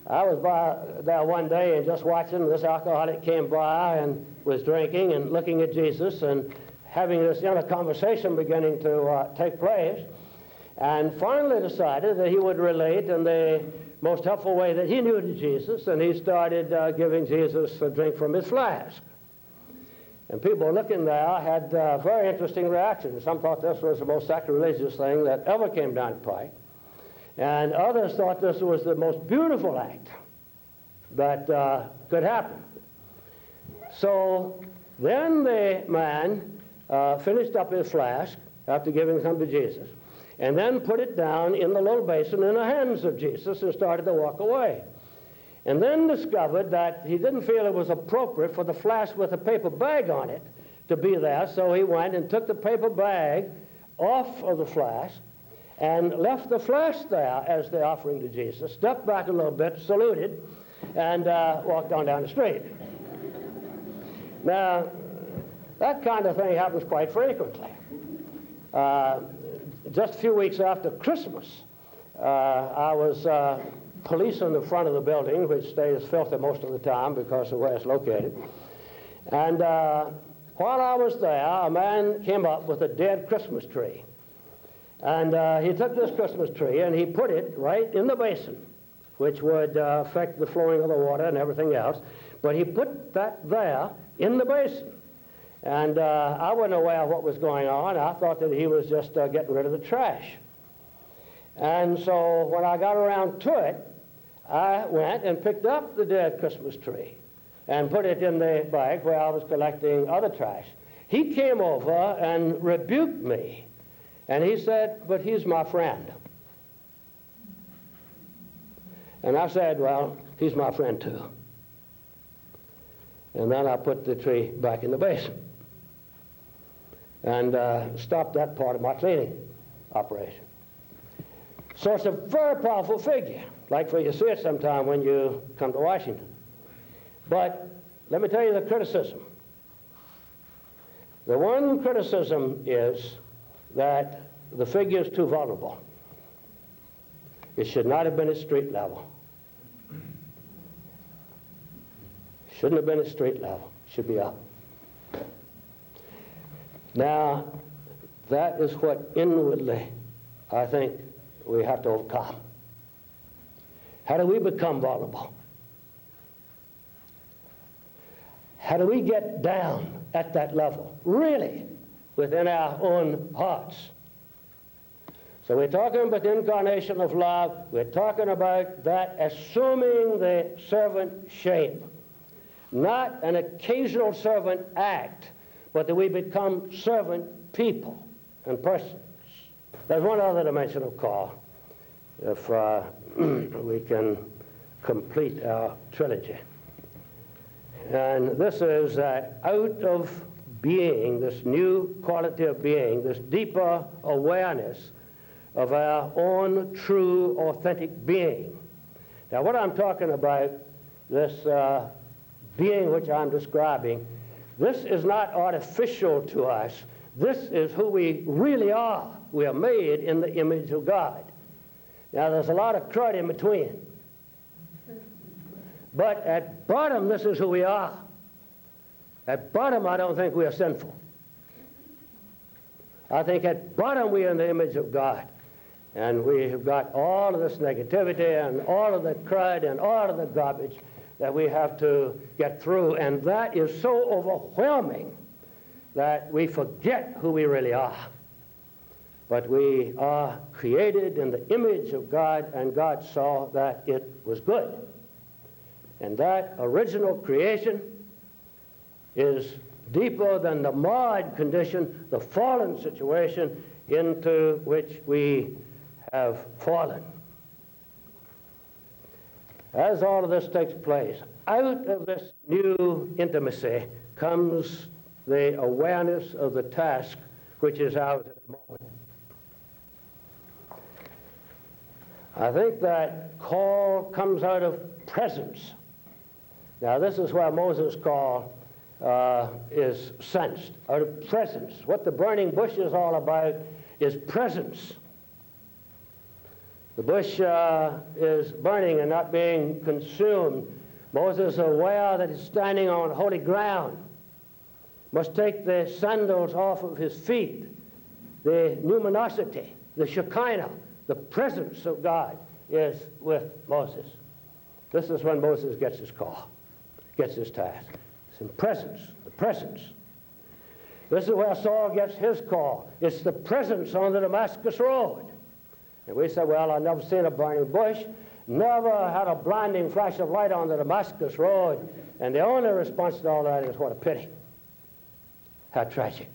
I was by there one day and just watching. This alcoholic came by and was drinking and looking at Jesus and having this inner conversation beginning to take place, and finally decided that he would relate in the most helpful way that he knew to Jesus, and he started giving Jesus a drink from his flask. And people looking there had very interesting reactions. Some thought this was the most sacrilegious thing that ever came down the pike. And others thought this was the most beautiful act that could happen. So then the man finished up his flask after giving some to Jesus, and then put it down in the little basin in the hands of Jesus and started to walk away. And then discovered that he didn't feel it was appropriate for the flask with a paper bag on it to be there, so he went and took the paper bag off of the flask and left the flask there as the offering to Jesus, stepped back a little bit, saluted, and walked on down the street. Now, that kind of thing happens quite frequently. Just a few weeks after Christmas, I was policing the front of the building, which stays filthy most of the time because of where it's located. And while I was there, a man came up with a dead Christmas tree. And he took this Christmas tree and he put it right in the basin, which would affect the flowing of the water and everything else. But he put that there in the basin. And I wasn't aware of what was going on. I thought that he was just getting rid of the trash. And so when I got around to it, I went and picked up the dead Christmas tree and put it in the bag where I was collecting other trash. He came over and rebuked me. And he said, "But he's my friend." And I said, "Well, he's my friend too." And then I put the tree back in the basin and stopped that part of my cleaning operation. So it's a very powerful figure, like for you see it sometime when you come to Washington. But let me tell you the criticism. The one criticism is that the figure is too vulnerable. It should not have been at street level. Shouldn't have been at street level. It should be up. Now, that is what inwardly I think we have to overcome. How do we become vulnerable? How do we get down at that level, really, within our own hearts? So we're talking about the incarnation of love. We're talking about that assuming the servant shape. Not an occasional servant act, but that we become servant people and persons. There's one other dimension of call, if we can complete our trilogy. And this is that out of being, this new quality of being, this deeper awareness of our own true, authentic being. Now, what I'm talking about, this being which I'm describing, this is not artificial to us. This is who we really are. We are made in the image of God. Now, there's a lot of crud in between. But at bottom, this is who we are. At bottom, I don't think we are sinful. I think at bottom, we are in the image of God. And we have got all of this negativity and all of the crud and all of the garbage that we have to get through. And that is so overwhelming that we forget who we really are. But we are created in the image of God, and God saw that it was good. And that original creation is deeper than the marred condition, the fallen situation into which we have fallen. As all of this takes place, out of this new intimacy comes the awareness of the task which is ours at the moment. I think that call comes out of presence. Now, this is where Moses' call is sensed, out of presence. What the burning bush is all about is presence. The bush is burning and not being consumed. Moses is aware that he's standing on holy ground. Must take the sandals off of his feet. The luminosity, the Shekinah, the presence of God is with Moses. This is when Moses gets his call, gets his task. It's in presence, the presence. This is where Saul gets his call. It's the presence on the Damascus Road. And we said, well, I've never seen a burning bush, never had a blinding flash of light on the Damascus Road. And the only response to all that is, what a pity. How tragic.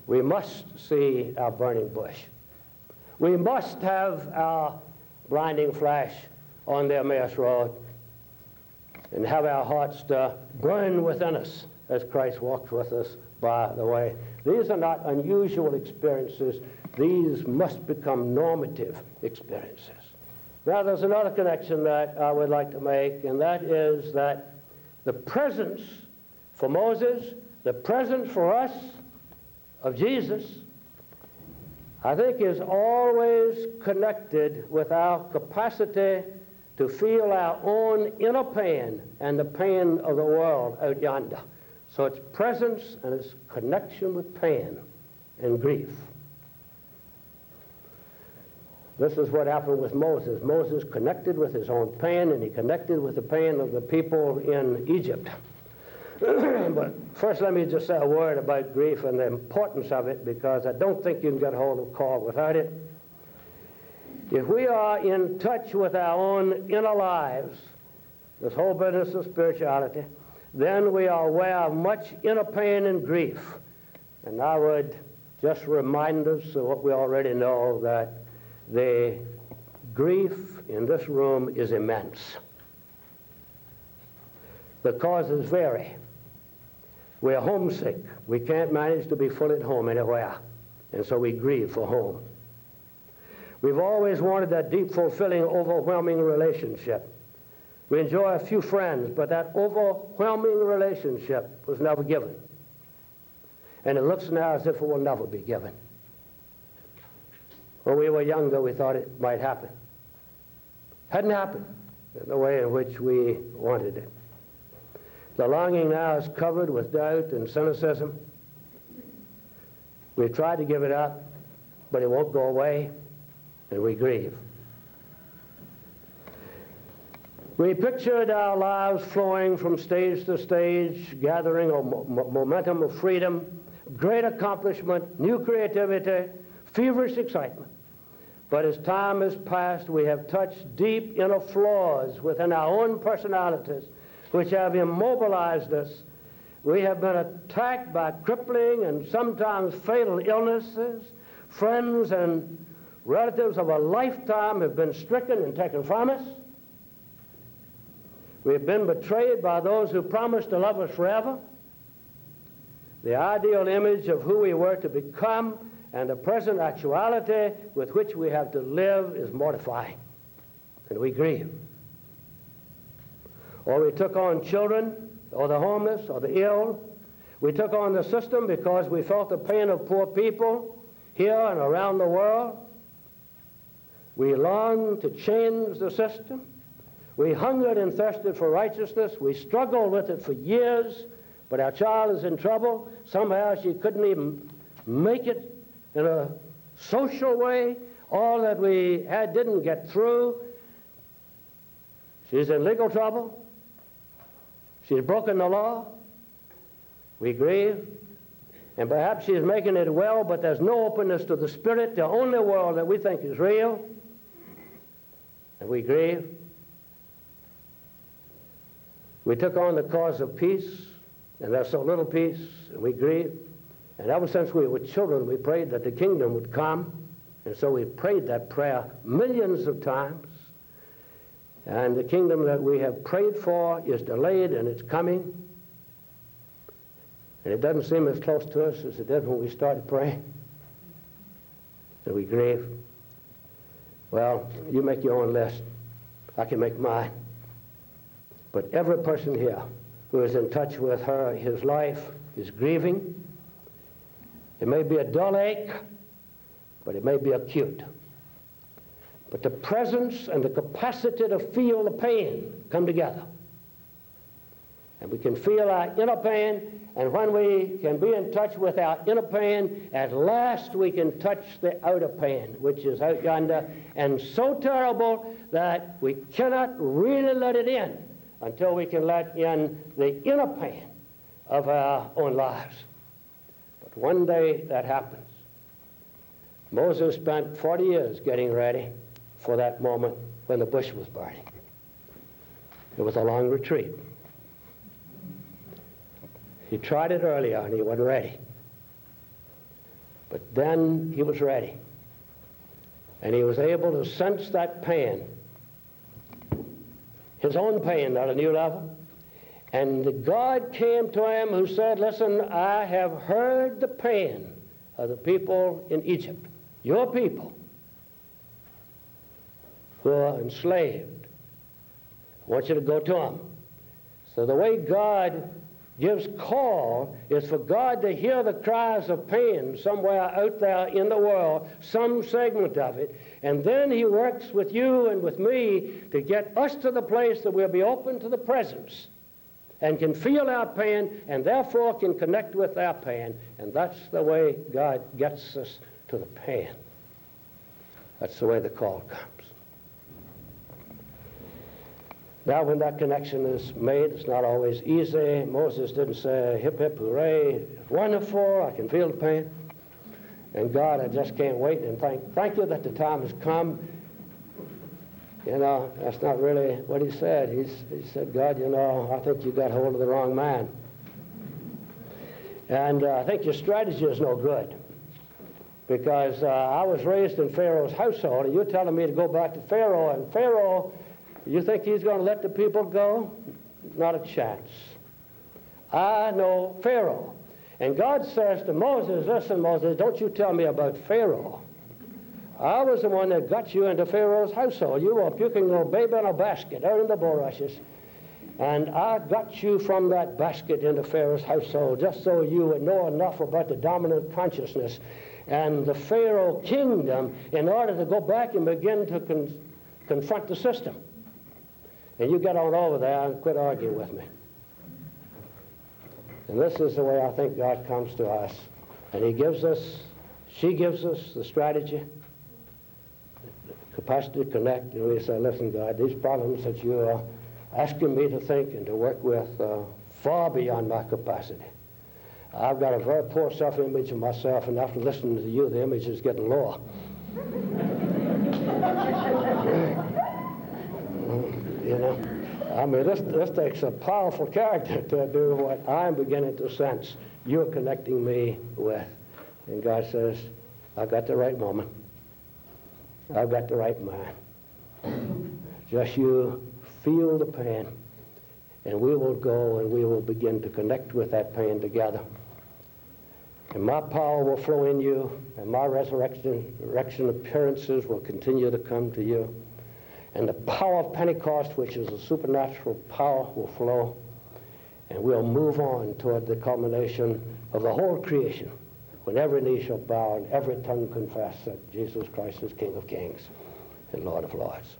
We must see our burning bush. We must have our blinding flash on the Emmaus Road and have our hearts to burn within us as Christ walks with us by the way. These are not unusual experiences. These must become normative experiences. Now, there's another connection that I would like to make, and that is that the presence for Moses, the presence for us of Jesus, I think is always connected with our capacity to feel our own inner pain and the pain of the world out yonder. So it's presence and it's connection with pain and grief. This is what happened with Moses. Moses connected with his own pain, and he connected with the pain of the people in Egypt. But first, let me just say a word about grief and the importance of it, because I don't think you can get hold of call without it. If we are in touch with our own inner lives, this whole business of spirituality, then we are aware of much inner pain and grief. And I would just remind us of what we already know, that the grief in this room is immense. The causes vary. We're homesick. We can't manage to be full at home anywhere, and so we grieve for home. We've always wanted that deep, fulfilling, overwhelming relationship. We enjoy a few friends, but that overwhelming relationship was never given. And it looks now as if it will never be given. When we were younger, we thought it might happen. Hadn't happened in the way in which we wanted it. The longing now is covered with doubt and cynicism. We've tried to give it up, but it won't go away, and we grieve. We pictured our lives flowing from stage to stage, gathering a momentum of freedom, great accomplishment, new creativity, feverish excitement. But as time has passed, we have touched deep inner flaws within our own personalities, which have immobilized us. We have been attacked by crippling and sometimes fatal illnesses. Friends and relatives of a lifetime have been stricken and taken from us. We've been betrayed by those who promised to love us forever. The ideal image of who we were to become and the present actuality with which we have to live is mortifying, and we grieve. Or we took on children, or the homeless, or the ill. We took on the system because we felt the pain of poor people here and around the world. We longed to change the system. We hungered and thirsted for righteousness. We struggled with it for years, but our child is in trouble. Somehow she couldn't even make it in a social way. All that we had didn't get through. She's in legal trouble. She's broken the law. We grieve. And perhaps she's making it well, but there's no openness to the Spirit, the only world that we think is real. And we grieve. We took on the cause of peace, and there's so little peace, and we grieve. And ever since we were children, we prayed that the kingdom would come. And so we prayed that prayer millions of times. And the kingdom that we have prayed for is delayed, and it's coming. And it doesn't seem as close to us as it did when we started praying. So we grieve. Well, you make your own list. I can make mine. But every person here who is in touch with his life is grieving. It may be a dull ache, but it may be acute. But the presence and the capacity to feel the pain come together. And we can feel our inner pain, and when we can be in touch with our inner pain, at last we can touch the outer pain, which is out yonder, and so terrible that we cannot really let it in until we can let in the inner pain of our own lives. But one day that happens. Moses spent 40 years getting ready for that moment when the bush was burning. It was a long retreat. He tried it earlier and he wasn't ready. But then he was ready. And he was able to sense that pain, his own pain at a new level. And God came to him who said, listen, I have heard the pain of the people in Egypt, your people, who are enslaved. I want you to go to them. So the way God gives call is for God to hear the cries of pain somewhere out there in the world, some segment of it, and then he works with you and with me to get us to the place that we'll be open to the presence and can feel our pain and therefore can connect with our pain. And that's the way God gets us to the pain. That's the way the call comes. Now, when that connection is made, it's not always easy. Moses didn't say, hip, hip, hooray, it's wonderful, I can feel the pain. And God, I just can't wait, and thank you that the time has come. You know, that's not really what he said. He said, God, you know, I think you got hold of the wrong man. And I think your strategy is no good. Because I was raised in Pharaoh's household, and you're telling me to go back to Pharaoh, and Pharaoh, you think he's going to let the people go? Not a chance. I know Pharaoh. And God says to Moses, listen, Moses, don't you tell me about Pharaoh. I was the one that got you into Pharaoh's household. You were a puking little baby in a basket out in the bulrushes. And I got you from that basket into Pharaoh's household just so you would know enough about the dominant consciousness and the Pharaoh kingdom in order to go back and begin to confront the system. And you get on over there and quit arguing with me. And this is the way I think God comes to us. And he gives us, she gives us the strategy, the capacity to connect. And we say, listen, God, these problems that you are asking me to think and to work with are far beyond my capacity. I've got a very poor self-image of myself, and after listening to you, the image is getting lower. You know, I mean, this takes a powerful character to do what I'm beginning to sense you're connecting me with. And God says, I've got the right woman. I've got the right man. Just you feel the pain, and we will go and we will begin to connect with that pain together. And my power will flow in you, and my resurrection appearances will continue to come to you. And the power of Pentecost, which is a supernatural power, will flow. And we'll move on toward the culmination of the whole creation, when every knee shall bow and every tongue confess that Jesus Christ is King of Kings and Lord of Lords.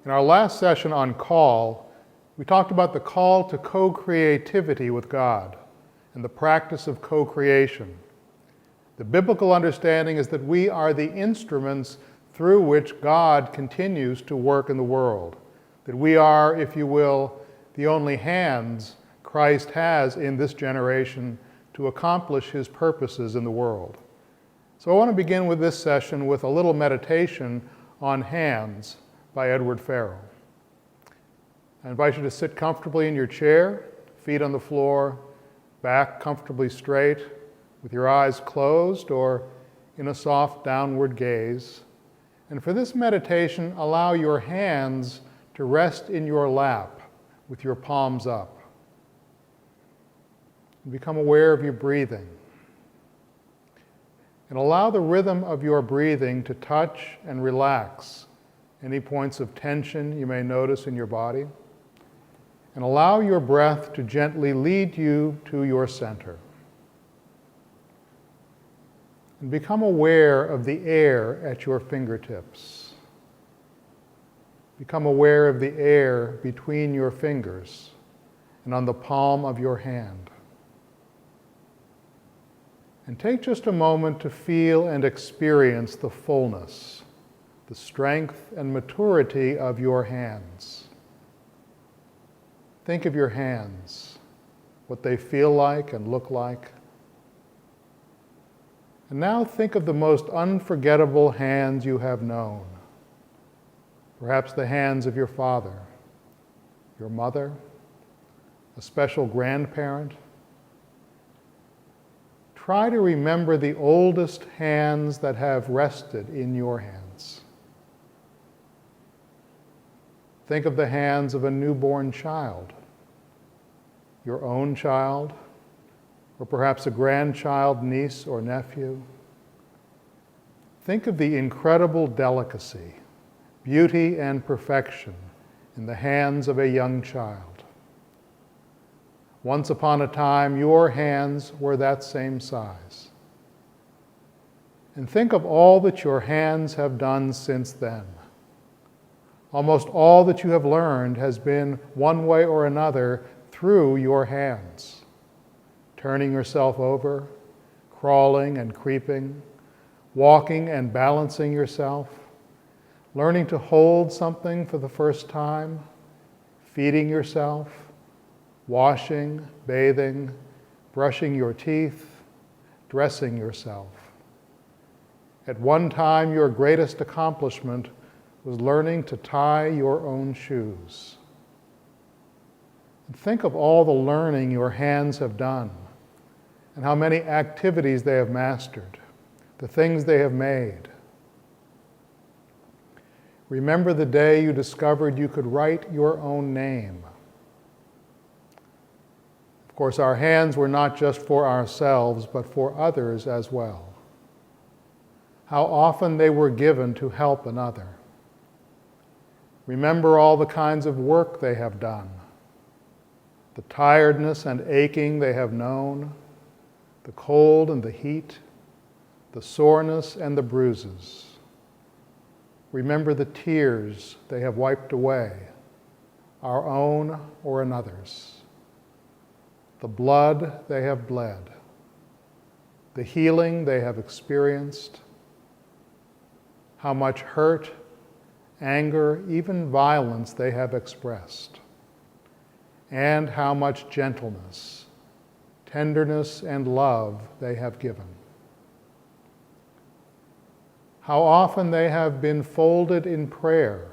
In our last session on call, we talked about the call to co-creativity with God and the practice of co-creation. The biblical understanding is that we are the instruments through which God continues to work in the world, that we are, if you will, the only hands Christ has in this generation to accomplish his purposes in the world. So I want to begin with this session with a little meditation on hands by Edward Farrell. I invite you to sit comfortably in your chair, feet on the floor, back comfortably straight, with your eyes closed or in a soft downward gaze. And for this meditation, allow your hands to rest in your lap with your palms up. And become aware of your breathing. And allow the rhythm of your breathing to touch and relax any points of tension you may notice in your body. And allow your breath to gently lead you to your center. And become aware of the air at your fingertips. Become aware of the air between your fingers and on the palm of your hand. And take just a moment to feel and experience the fullness, the strength and maturity of your hands. Think of your hands, what they feel like and look like. And now think of the most unforgettable hands you have known. Perhaps the hands of your father, your mother, a special grandparent. Try to remember the oldest hands that have rested in your hands. Think of the hands of a newborn child, your own child, or perhaps a grandchild, niece, or nephew. Think of the incredible delicacy, beauty, and perfection in the hands of a young child. Once upon a time, your hands were that same size. And think of all that your hands have done since then. Almost all that you have learned has been, one way or another, through your hands. Turning yourself over, crawling and creeping, walking and balancing yourself, learning to hold something for the first time, feeding yourself, washing, bathing, brushing your teeth, dressing yourself. At one time, your greatest accomplishment was learning to tie your own shoes. And think of all the learning your hands have done, and how many activities they have mastered, the things they have made. Remember the day you discovered you could write your own name. Of course, our hands were not just for ourselves, but for others as well. How often they were given to help another. Remember all the kinds of work they have done, the tiredness and aching they have known, the cold and the heat, the soreness and the bruises. Remember the tears they have wiped away, our own or another's. The blood they have bled, the healing they have experienced, how much hurt, anger, even violence they have expressed, and how much gentleness, tenderness, and love they have given. How often they have been folded in prayer,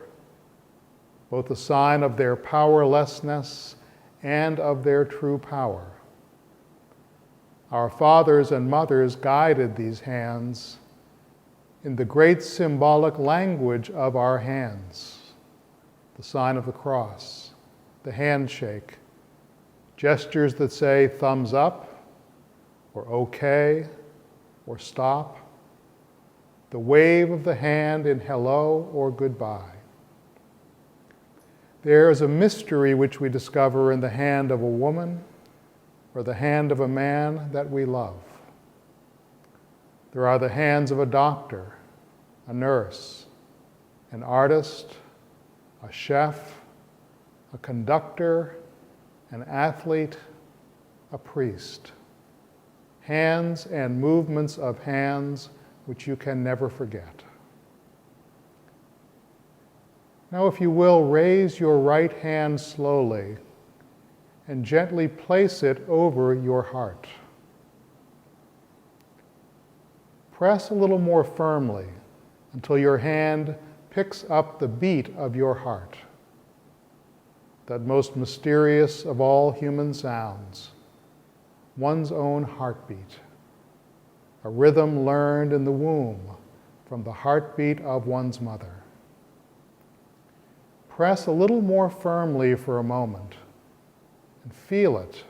both a sign of their powerlessness and of their true power. Our fathers and mothers guided these hands in the great symbolic language of our hands, the sign of the cross, the handshake, gestures that say thumbs up, or okay, or stop, the wave of the hand in hello or goodbye. There is a mystery which we discover in the hand of a woman or the hand of a man that we love. There are the hands of a doctor, a nurse, an artist, a chef, a conductor, an athlete, a priest. Hands and movements of hands which you can never forget. Now, if you will, raise your right hand slowly and gently place it over your heart. Press a little more firmly until your hand picks up the beat of your heart, that most mysterious of all human sounds, one's own heartbeat, a rhythm learned in the womb from the heartbeat of one's mother. Press a little more firmly for a moment and feel it.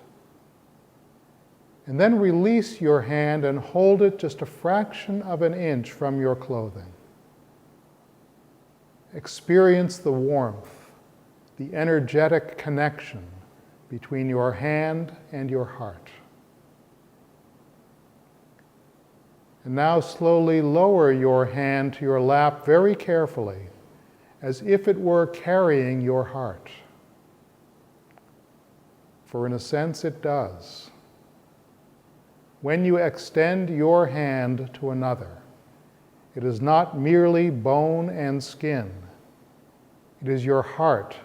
And then release your hand and hold it just a fraction of an inch from your clothing. Experience the warmth, the energetic connection between your hand and your heart. And now slowly lower your hand to your lap very carefully, as if it were carrying your heart. For in a sense it does. When you extend your hand to another, it is not merely bone and skin. It is your heart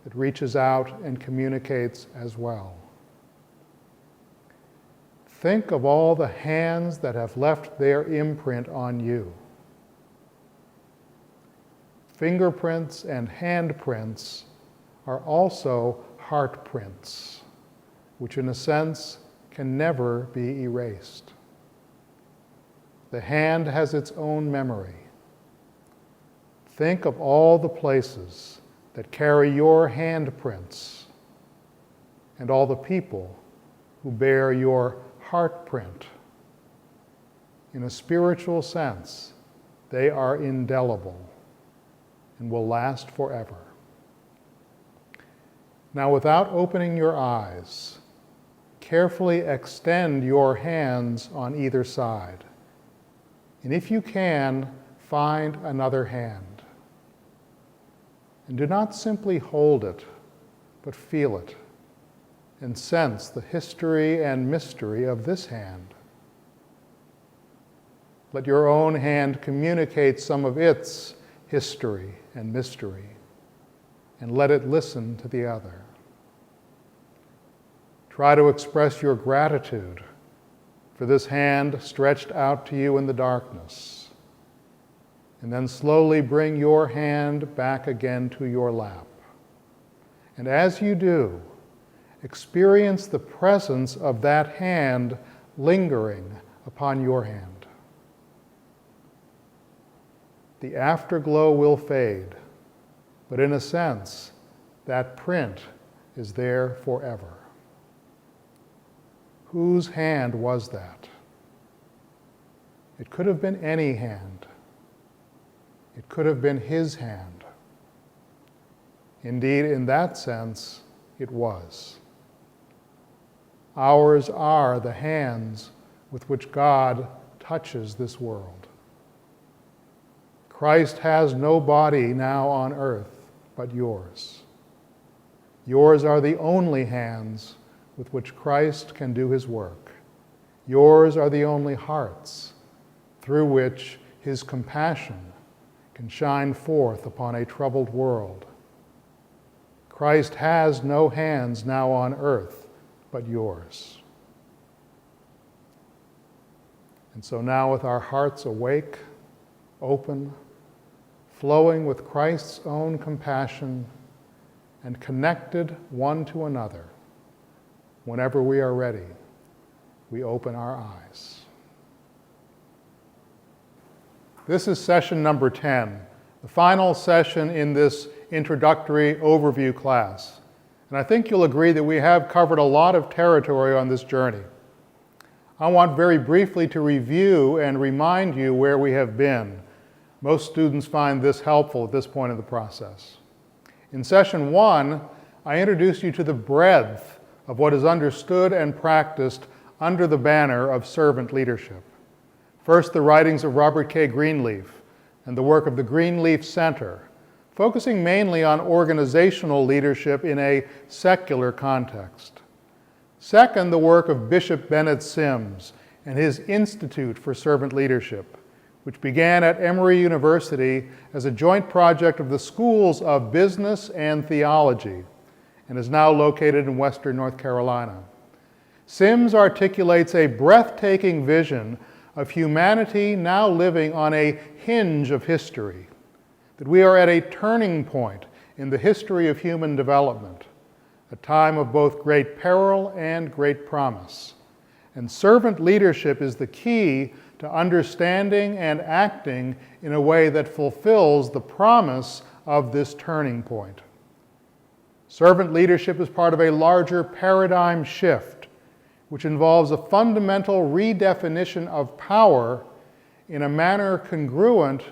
that reaches out and communicates as well. Think of all the hands that have left their imprint on you. Fingerprints and handprints are also heart prints, which in a sense can never be erased. The hand has its own memory. Think of all the places that carry your handprints and all the people who bear your heart print. In a spiritual sense, they are indelible and will last forever. Now, without opening your eyes, carefully extend your hands on either side. And if you can, find another hand. And do not simply hold it, but feel it and sense the history and mystery of this hand. Let your own hand communicate some of its history and mystery, and let it listen to the other. Try to express your gratitude for this hand stretched out to you in the darkness, and then slowly bring your hand back again to your lap. And as you do, experience the presence of that hand lingering upon your hand. The afterglow will fade, but in a sense, that print is there forever. Whose hand was that? It could have been any hand. It could have been his hand. Indeed, in that sense, it was. Ours are the hands with which God touches this world. Christ has no body now on earth but yours. Yours are the only hands with which Christ can do his work. Yours are the only hearts through which his compassion can shine forth upon a troubled world. Christ has no hands now on earth but yours. And so now, with our hearts awake, open, flowing with Christ's own compassion, and connected one to another, whenever we are ready, we open our eyes. This is session number 10, the final session in this introductory overview class. And I think you'll agree that we have covered a lot of territory on this journey. I want very briefly to review and remind you where we have been. Most students find this helpful at this point of the process. In session 1, I introduced you to the breadth of what is understood and practiced under the banner of servant leadership. First, the writings of Robert K. Greenleaf and the work of the Greenleaf Center, focusing mainly on organizational leadership in a secular context. Second, the work of Bishop Bennett Sims and his Institute for Servant Leadership, which began at Emory University as a joint project of the schools of business and theology, and is now located in Western North Carolina. Sims articulates a breathtaking vision of humanity now living on a hinge of history, that we are at a turning point in the history of human development, a time of both great peril and great promise. And servant leadership is the key to understanding and acting in a way that fulfills the promise of this turning point. Servant leadership is part of a larger paradigm shift, which involves a fundamental redefinition of power in a manner congruent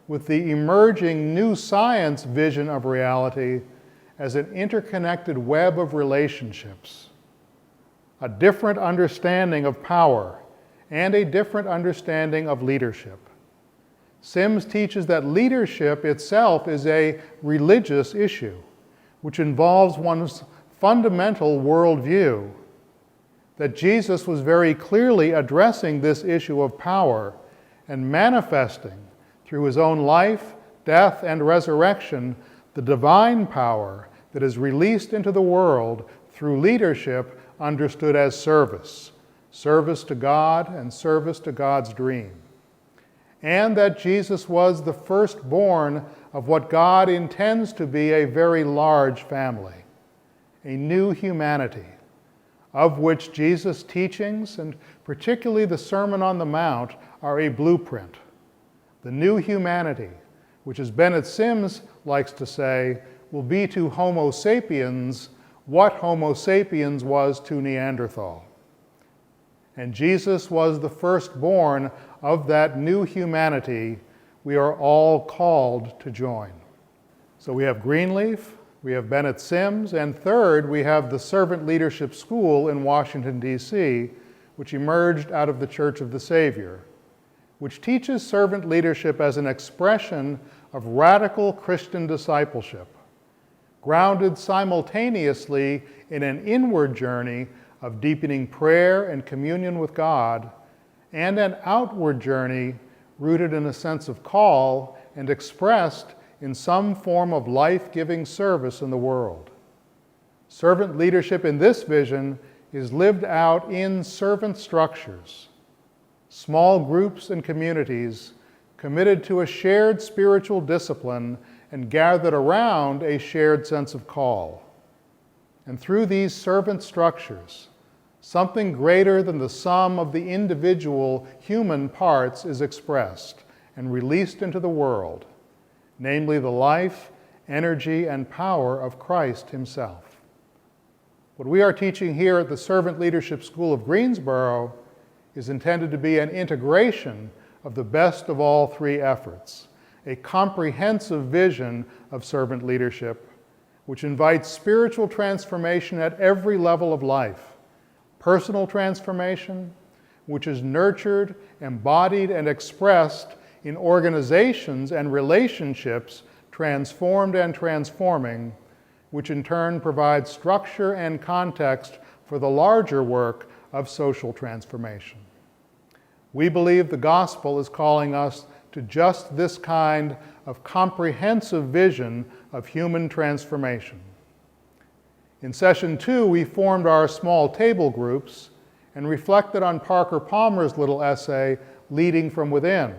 with the emerging new science vision of reality as an interconnected web of relationships, a different understanding of power, and a different understanding of leadership. Sims teaches that leadership itself is a religious issue, which involves one's fundamental worldview, that Jesus was very clearly addressing this issue of power and manifesting through his own life, death, and resurrection the divine power that is released into the world through leadership understood as service, service to God and service to God's dream. And that Jesus was the firstborn of what God intends to be a very large family, a new humanity, of which Jesus' teachings, and particularly the Sermon on the Mount, are a blueprint. The new humanity, which as Bennett Sims likes to say, will be to Homo sapiens what Homo sapiens was to Neanderthal. And Jesus was the firstborn of that new humanity we are all called to join. So we have Greenleaf, we have Bennett Sims, and third, we have the Servant Leadership School in Washington, D.C., which emerged out of the Church of the Savior, which teaches servant leadership as an expression of radical Christian discipleship, grounded simultaneously in an inward journey of deepening prayer and communion with God, and an outward journey rooted in a sense of call and expressed in some form of life-giving service in the world. Servant leadership in this vision is lived out in servant structures, small groups and communities committed to a shared spiritual discipline and gathered around a shared sense of call. And through these servant structures, something greater than the sum of the individual human parts is expressed and released into the world, namely the life, energy, and power of Christ himself. What we are teaching here at the Servant Leadership School of Greensboro is intended to be an integration of the best of all three efforts, a comprehensive vision of servant leadership, which invites spiritual transformation at every level of life, personal transformation, which is nurtured, embodied, and expressed in organizations and relationships transformed and transforming, which in turn provides structure and context for the larger work of social transformation. We believe the gospel is calling us to just this kind of comprehensive vision of human transformation. In session 2, we formed our small table groups and reflected on Parker Palmer's little essay, Leading from Within,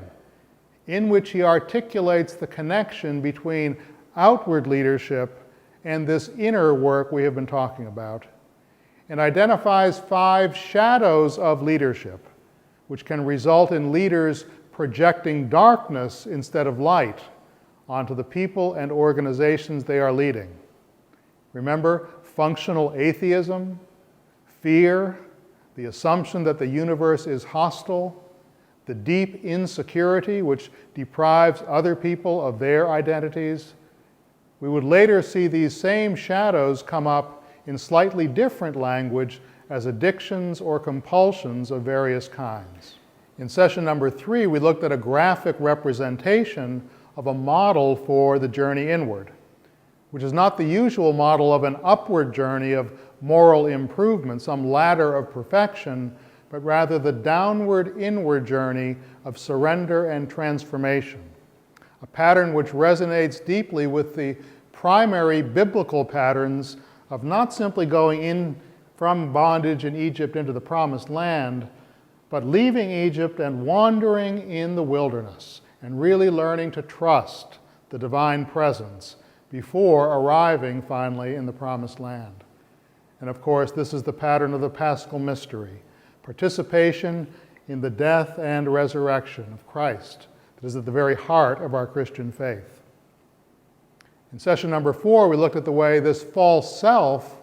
in which he articulates the connection between outward leadership and this inner work we have been talking about, and identifies 5 shadows of leadership, which can result in leaders projecting darkness instead of light onto the people and organizations they are leading. Remember, functional atheism, fear, the assumption that the universe is hostile, the deep insecurity which deprives other people of their identities. We would later see these same shadows come up in slightly different language as addictions or compulsions of various kinds. In session number 3, we looked at a graphic representation of a model for the journey inward, which is not the usual model of an upward journey of moral improvement, some ladder of perfection, but rather the downward inward journey of surrender and transformation, a pattern which resonates deeply with the primary biblical patterns of not simply going in from bondage in Egypt into the promised land, but leaving Egypt and wandering in the wilderness and really learning to trust the divine presence before arriving finally in the promised land. And of course, this is the pattern of the Paschal mystery, participation in the death and resurrection of Christ that is at the very heart of our Christian faith. In session number 4, we looked at the way this false self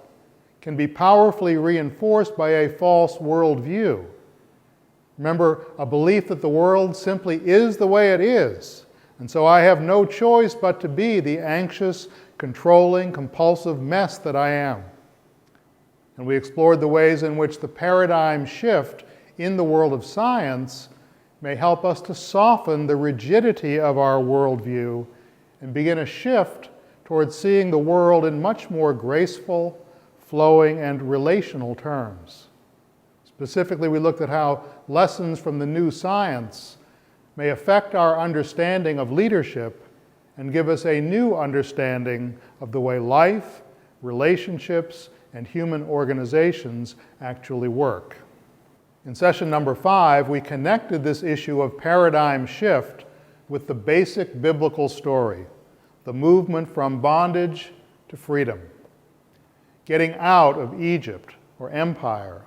can be powerfully reinforced by a false worldview. Remember, a belief that the world simply is the way it is, and so I have no choice but to be the anxious, controlling, compulsive mess that I am. And we explored the ways in which the paradigm shift in the world of science may help us to soften the rigidity of our worldview and begin a shift towards seeing the world in much more graceful, flowing, and relational terms. Specifically, we looked at how lessons from the new science may affect our understanding of leadership and give us a new understanding of the way life, relationships, and human organizations actually work. In session number 5, we connected this issue of paradigm shift with the basic biblical story, the movement from bondage to freedom. Getting out of Egypt or empire,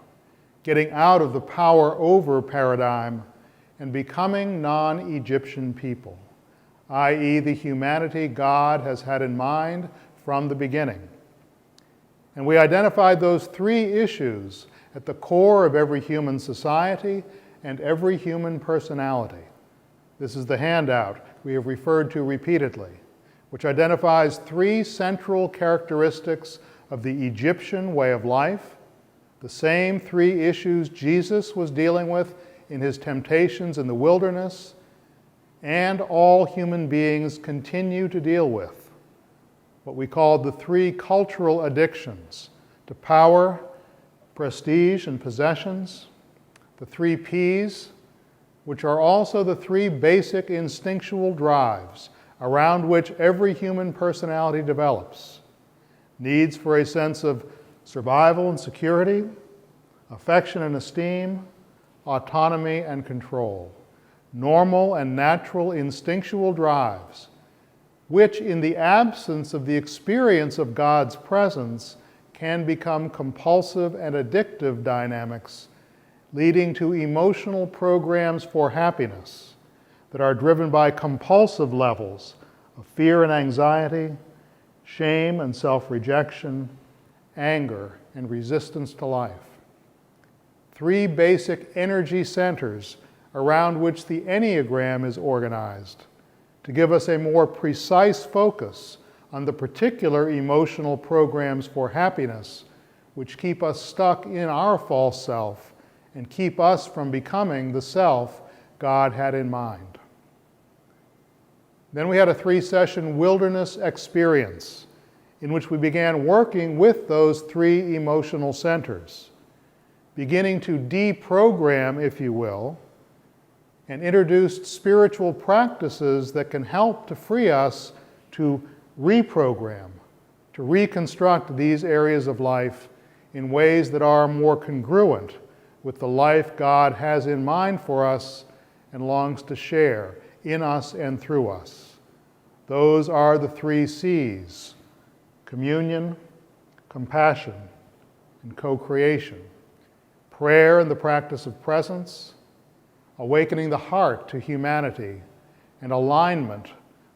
getting out of the power over paradigm, and becoming non-Egyptian people, i.e. the humanity God has had in mind from the beginning. And we identified those 3 issues at the core of every human society and every human personality. This is the handout we have referred to repeatedly, which identifies 3 central characteristics of the Egyptian way of life, the same 3 issues Jesus was dealing with in his temptations in the wilderness, and all human beings continue to deal with, what we called the 3 cultural addictions to power, prestige, and possessions, the 3 Ps, which are also the 3 basic instinctual drives around which every human personality develops: needs for a sense of survival and security, affection and esteem, autonomy and control. Normal and natural instinctual drives, which in the absence of the experience of God's presence can become compulsive and addictive dynamics, leading to emotional programs for happiness that are driven by compulsive levels of fear and anxiety, shame and self-rejection, anger and resistance to life. 3 basic energy centers around which the Enneagram is organized to give us a more precise focus on the particular emotional programs for happiness which keep us stuck in our false self and keep us from becoming the self God had in mind. Then we had a 3-session wilderness experience in which we began working with those 3 emotional centers, beginning to deprogram, if you will, and introduced spiritual practices that can help to free us to reprogram, to reconstruct these areas of life in ways that are more congruent with the life God has in mind for us and longs to share in us and through us. Those are the 3 Cs: communion, compassion, and co-creation. Prayer and the practice of presence, awakening the heart to humanity, and alignment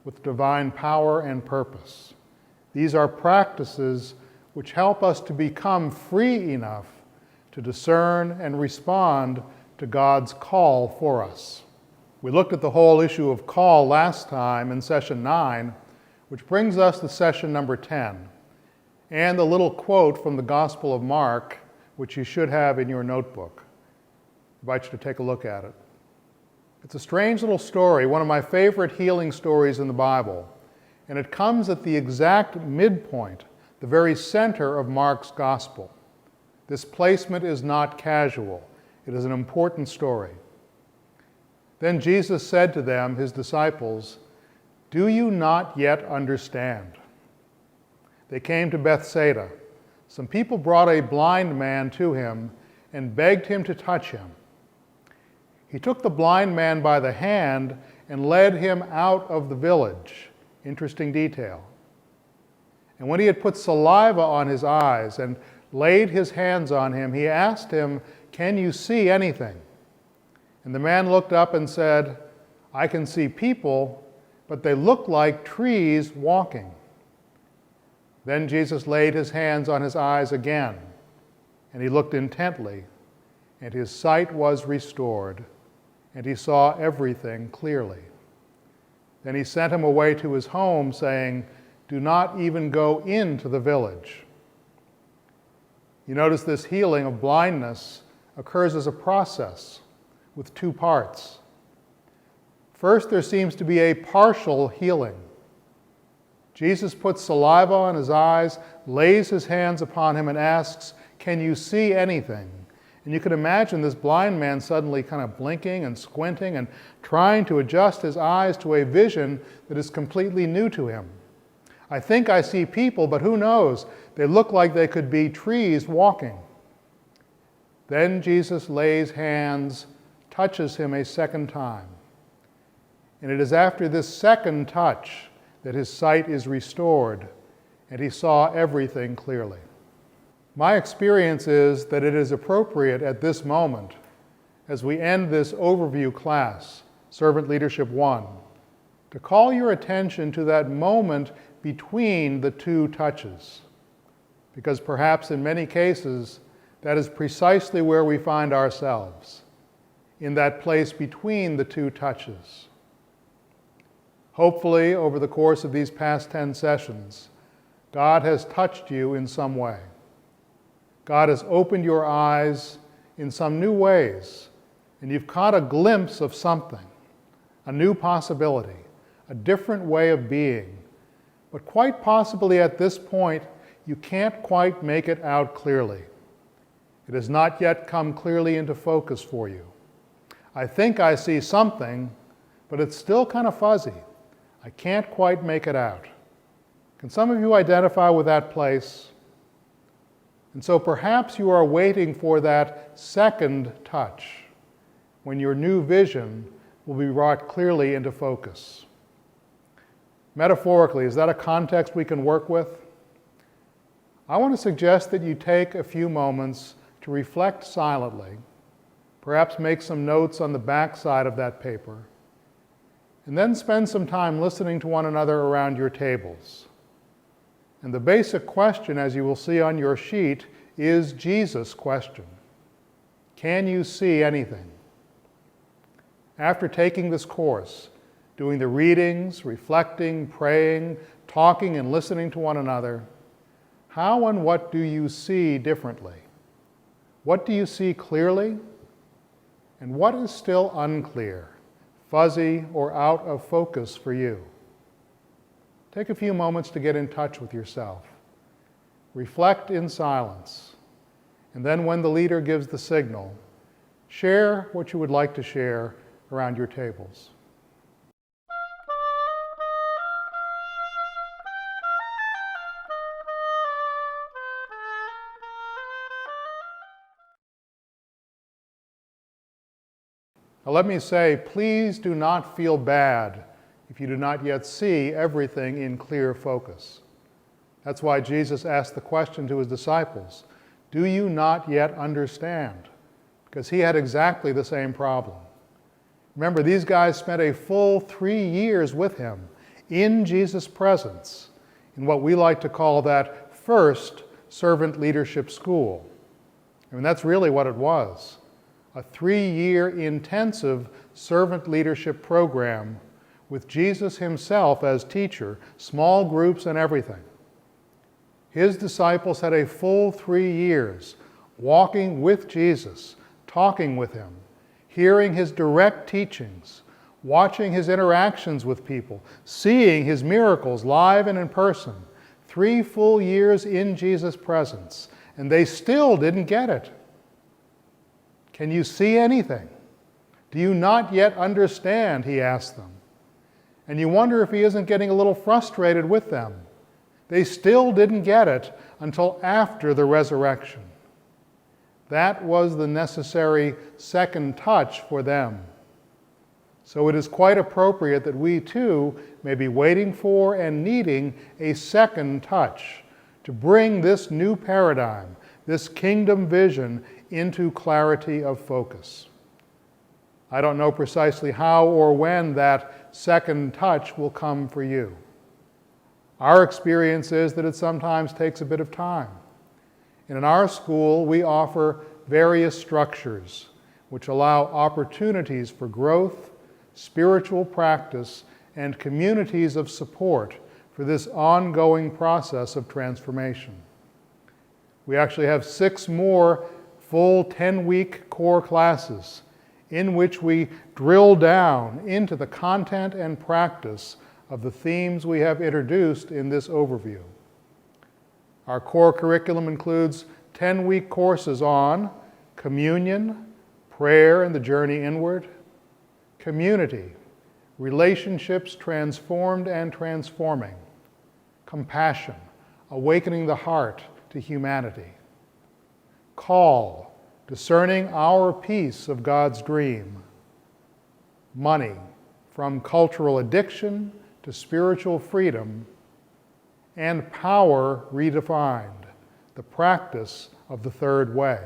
with divine power and purpose. These are practices which help us to become free enough to discern and respond to God's call for us. We looked at the whole issue of call last time in session 9, which brings us to session number 10, and the little quote from the Gospel of Mark, which you should have in your notebook. I invite you to take a look at it. It's a strange little story, one of my favorite healing stories in the Bible, and it comes at the exact midpoint, the very center of Mark's Gospel. This placement is not casual. It is an important story. Then Jesus said to them, his disciples, "Do you not yet understand?" They came to Bethsaida. Some people brought a blind man to him and begged him to touch him. He took the blind man by the hand and led him out of the village. Interesting detail. And when he had put saliva on his eyes and laid his hands on him, he asked him, "Can you see anything?" And the man looked up and said, "I can see people, but they look like trees walking." Then Jesus laid his hands on his eyes again, and he looked intently, and his sight was restored, and he saw everything clearly. Then he sent him away to his home, saying, "Do not even go into the village." You notice this healing of blindness occurs as a process with two parts. First, there seems to be a partial healing. Jesus puts saliva on his eyes, lays his hands upon him, and asks, "Can you see anything?" And you can imagine this blind man suddenly kind of blinking and squinting and trying to adjust his eyes to a vision that is completely new to him. "I think I see people, but who knows? They look like they could be trees walking." Then Jesus lays hands, touches him a second time. And it is after this second touch that his sight is restored, and he saw everything clearly. My experience is that it is appropriate at this moment, as we end this overview class, Servant Leadership 1, to call your attention to that moment between the two touches. Because perhaps in many cases, that is precisely where we find ourselves, in that place between the two touches. Hopefully, over the course of these past 10 sessions, God has touched you in some way. God has opened your eyes in some new ways, and you've caught a glimpse of something, a new possibility, a different way of being. But quite possibly at this point, you can't quite make it out clearly. It has not yet come clearly into focus for you. I think I see something, but it's still kind of fuzzy. I can't quite make it out. Can some of you identify with that place? And so perhaps you are waiting for that second touch, when your new vision will be brought clearly into focus. Metaphorically, is that a context we can work with? I want to suggest that you take a few moments to reflect silently, perhaps make some notes on the back side of that paper, and then spend some time listening to one another around your tables. And the basic question, as you will see on your sheet, is Jesus' question. Can you see anything? After taking this course, doing the readings, reflecting, praying, talking, and listening to one another, how and what do you see differently? What do you see clearly? And what is still unclear, fuzzy, or out of focus for you? Take a few moments to get in touch with yourself. Reflect in silence. And then when the leader gives the signal, share what you would like to share around your tables. Now let me say, please do not feel bad if you do not yet see everything in clear focus. That's why Jesus asked the question to his disciples, "Do you not yet understand?" Because he had exactly the same problem. Remember, these guys spent a full 3 years with him in Jesus' presence in what we like to call that first servant leadership school. I mean, that's really what it was. A 3-year intensive servant leadership program with Jesus himself as teacher, small groups and everything. His disciples had a full 3 years walking with Jesus, talking with him, hearing his direct teachings, watching his interactions with people, seeing his miracles live and in person. 3 full years in Jesus' presence, and they still didn't get it. Can you see anything? Do you not yet understand? He asked them. And you wonder if he isn't getting a little frustrated with them. They still didn't get it until after the resurrection. That was the necessary second touch for them. So it is quite appropriate that we too may be waiting for and needing a second touch to bring this new paradigm, this kingdom vision, into clarity of focus. I don't know precisely how or when that second touch will come for you. Our experience is that it sometimes takes a bit of time. And in our school, we offer various structures which allow opportunities for growth, spiritual practice, and communities of support for this ongoing process of transformation. We actually have 6 more full 10-week core classes in which we drill down into the content and practice of the themes we have introduced in this overview. Our core curriculum includes 10-week courses on communion, prayer and the journey inward, community, relationships transformed and transforming, compassion, awakening the heart to humanity, call, discerning our piece of God's dream, money, from cultural addiction to spiritual freedom, and power redefined, the practice of the third way.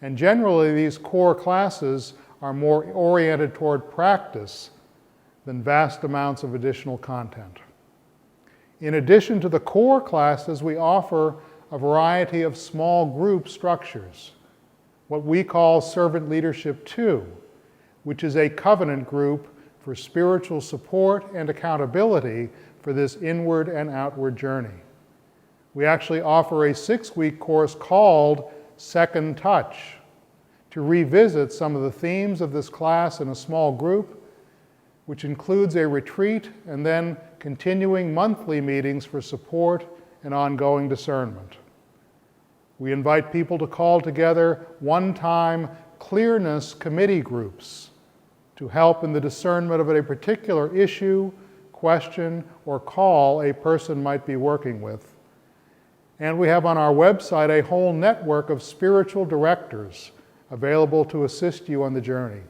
And generally, these core classes are more oriented toward practice than vast amounts of additional content. In addition to the core classes, we offer a variety of small group structures, what we call Servant Leadership 2, which is a covenant group for spiritual support and accountability for this inward and outward journey. We actually offer a 6-week course called Second Touch to revisit some of the themes of this class in a small group, which includes a retreat and then continuing monthly meetings for support and ongoing discernment. We invite people to call together one-time clearness committee groups to help in the discernment of a particular issue, question, or call a person might be working with. And we have on our website a whole network of spiritual directors available to assist you on the journey.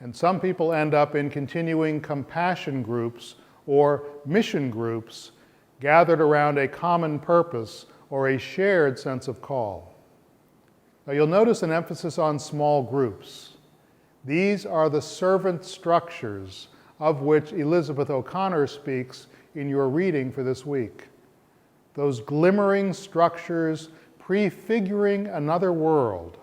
And some people end up in continuing compassion groups or mission groups gathered around a common purpose or a shared sense of call. Now you'll notice an emphasis on small groups. These are the servant structures of which Elizabeth O'Connor speaks in your reading for this week. Those glimmering structures prefiguring another world,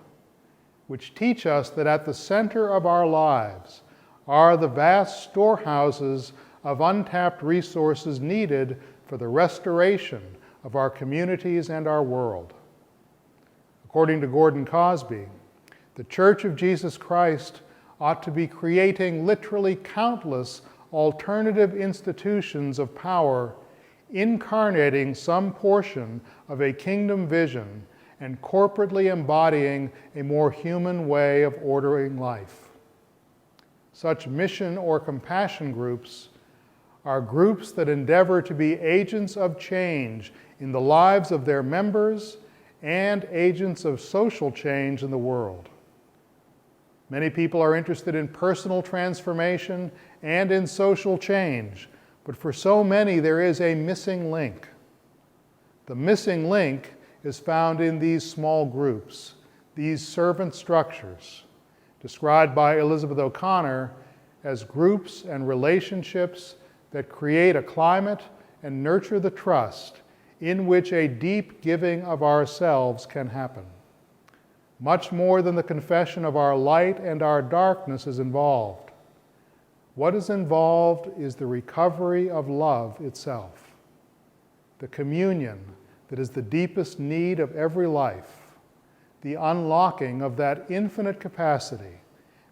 which teach us that at the center of our lives are the vast storehouses of untapped resources needed for the restoration of our communities and our world. According to Gordon Cosby, the Church of Jesus Christ ought to be creating literally countless alternative institutions of power, incarnating some portion of a kingdom vision and corporately embodying a more human way of ordering life. Such mission or compassion groups are groups that endeavor to be agents of change in the lives of their members and agents of social change in the world. Many people are interested in personal transformation and in social change, but for so many there is a missing link. The missing link is found in these small groups, these servant structures, described by Elizabeth O'Connor as groups and relationships that create a climate and nurture the trust in which a deep giving of ourselves can happen. Much more than the confession of our light and our darkness is involved. What is involved is the recovery of love itself, the communion that is the deepest need of every life, the unlocking of that infinite capacity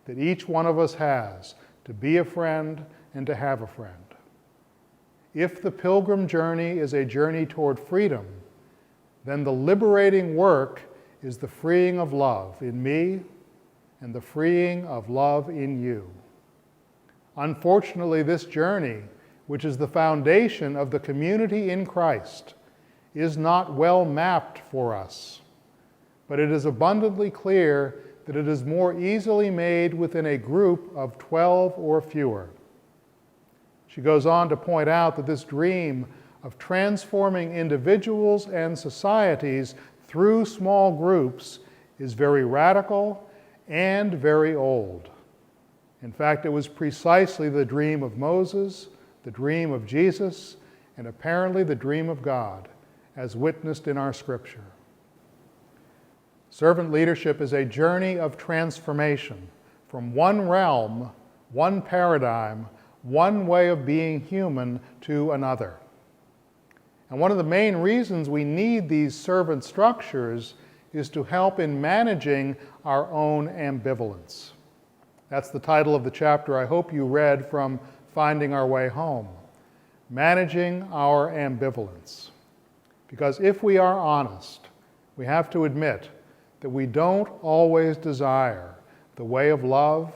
that each one of us has to be a friend and to have a friend. If the pilgrim journey is a journey toward freedom, then the liberating work is the freeing of love in me and the freeing of love in you. Unfortunately, this journey, which is the foundation of the community in Christ, is not well mapped for us, but it is abundantly clear that it is more easily made within a group of 12 or fewer. She goes on to point out that this dream of transforming individuals and societies through small groups is very radical and very old. In fact, it was precisely the dream of Moses, the dream of Jesus, and apparently the dream of God, as witnessed in our Scripture. Servant leadership is a journey of transformation from one realm, one paradigm, one way of being human to another. And one of the main reasons we need these servant structures is to help in managing our own ambivalence. That's the title of the chapter I hope you read from Finding Our Way Home. Managing our ambivalence. Because if we are honest, we have to admit that we don't always desire the way of love.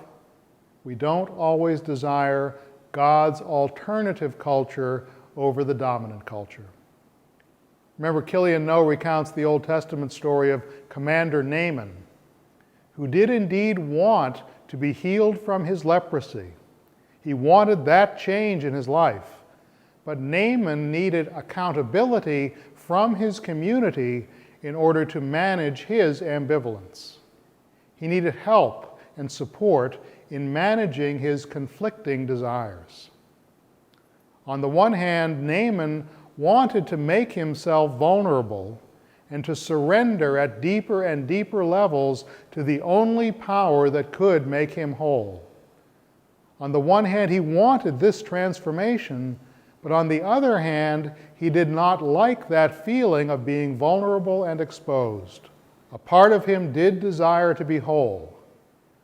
We don't always desire God's alternative culture over the dominant culture. Remember, Killian Noe recounts the Old Testament story of Commander Naaman, who did indeed want to be healed from his leprosy. He wanted that change in his life. But Naaman needed accountability from his community in order to manage his ambivalence. He needed help and support in managing his conflicting desires. On the one hand, Naaman wanted to make himself vulnerable and to surrender at deeper and deeper levels to the only power that could make him whole. On the one hand, he wanted this transformation, but on the other hand, he did not like that feeling of being vulnerable and exposed. A part of him did desire to be whole,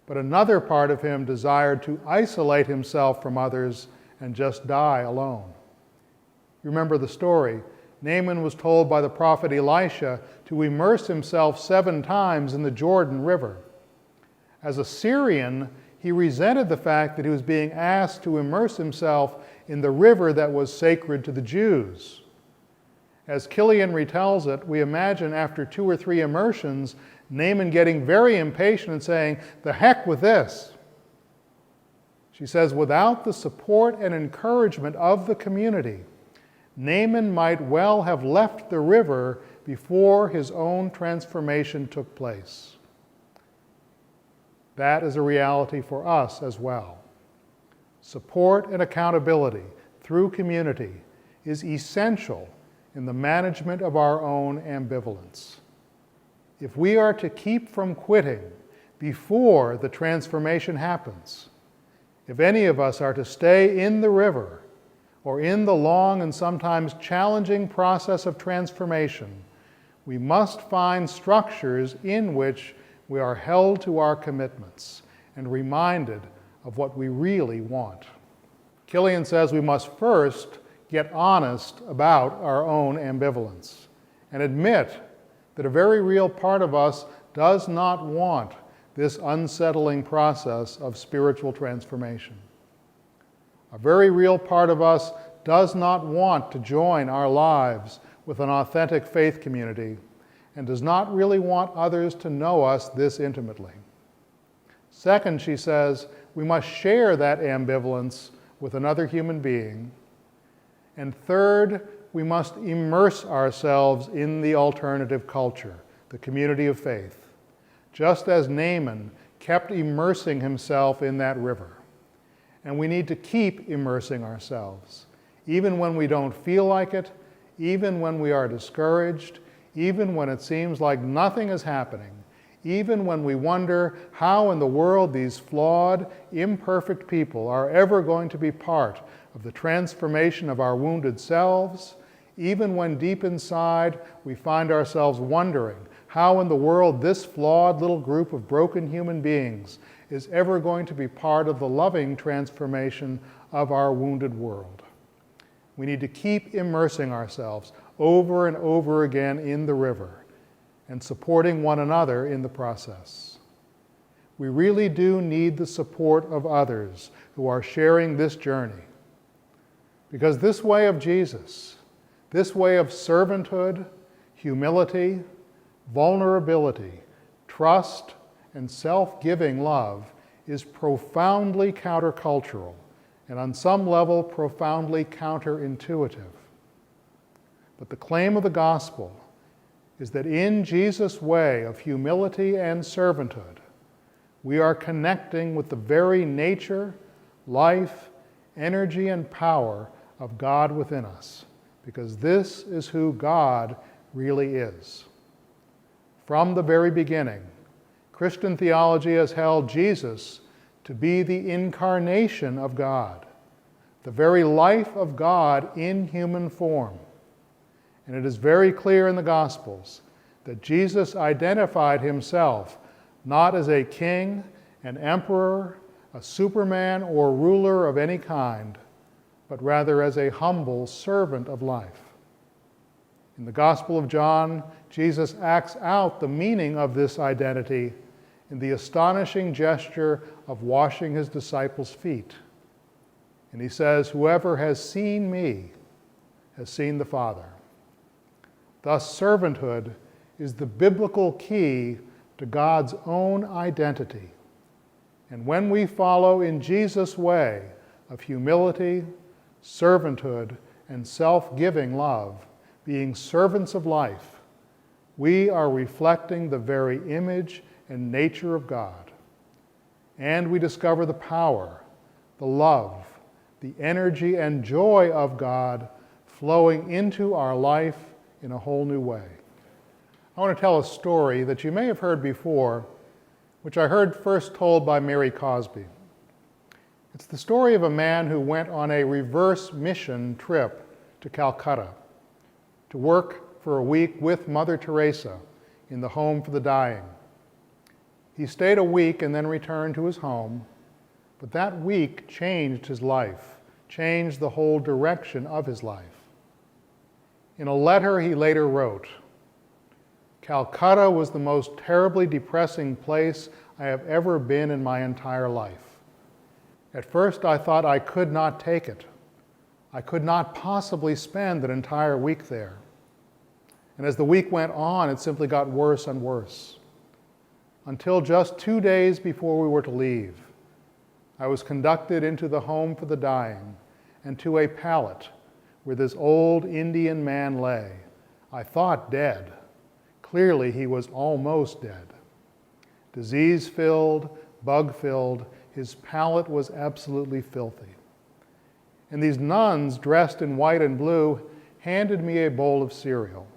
but another part of him desired to isolate himself from others and just die alone. You remember the story. Naaman was told by the prophet Elisha to immerse himself 7 times in the Jordan River. As a Syrian, he resented the fact that he was being asked to immerse himself in the river that was sacred to the Jews. As Killian retells it, we imagine after 2 or 3 immersions, Naaman getting very impatient and saying, "The heck with this." She says, without the support and encouragement of the community, Naaman might well have left the river before his own transformation took place. That is a reality for us as well. Support and accountability through community is essential in the management of our own ambivalence. If we are to keep from quitting before the transformation happens, if any of us are to stay in the river or in the long and sometimes challenging process of transformation, we must find structures in which we are held to our commitments and reminded of what we really want. Killian says we must first get honest about our own ambivalence and admit that a very real part of us does not want this unsettling process of spiritual transformation. A very real part of us does not want to join our lives with an authentic faith community and does not really want others to know us this intimately. Second, she says, we must share that ambivalence with another human being. And third, we must immerse ourselves in the alternative culture, the community of faith, just as Naaman kept immersing himself in that river. And we need to keep immersing ourselves, even when we don't feel like it, even when we are discouraged, even when it seems like nothing is happening, even when we wonder how in the world these flawed, imperfect people are ever going to be part of the transformation of our wounded selves, even when deep inside we find ourselves wondering how in the world this flawed little group of broken human beings is ever going to be part of the loving transformation of our wounded world. We need to keep immersing ourselves over and over again in the river and supporting one another in the process. We really do need the support of others who are sharing this journey, because this way of Jesus, this way of servanthood, humility, vulnerability, trust, and self-giving love is profoundly countercultural and on some level profoundly counterintuitive. But the claim of the gospel is that in Jesus' way of humility and servanthood, we are connecting with the very nature, life, energy, and power of God within us, because this is who God really is. From the very beginning, Christian theology has held Jesus to be the incarnation of God, the very life of God in human form. And it is very clear in the Gospels that Jesus identified himself not as a king, an emperor, a superman, or ruler of any kind, but rather as a humble servant of life. In the Gospel of John, Jesus acts out the meaning of this identity in the astonishing gesture of washing his disciples' feet. And he says, "Whoever has seen me has seen the Father." Thus, servanthood is the biblical key to God's own identity. And when we follow in Jesus' way of humility, servanthood, and self-giving love, being servants of life, we are reflecting the very image and nature of God. And we discover the power, the love, the energy and joy of God flowing into our life in a whole new way. I want to tell a story that you may have heard before, which I heard first told by Mary Cosby. It's the story of a man who went on a reverse mission trip to Calcutta to work for a week with Mother Teresa in the Home for the Dying. He stayed a week and then returned to his home, but that week changed his life, changed the whole direction of his life. In a letter he later wrote, "Calcutta was the most terribly depressing place I have ever been in my entire life. At first I thought I could not take it. I could not possibly spend an entire week there. And as the week went on, it simply got worse and worse. Until just 2 days before we were to leave, I was conducted into the Home for the Dying and to a pallet where this old Indian man lay. I thought dead. Clearly, he was almost dead. Disease-filled, bug-filled, his palate was absolutely filthy. And these nuns, dressed in white and blue, handed me a bowl of cereal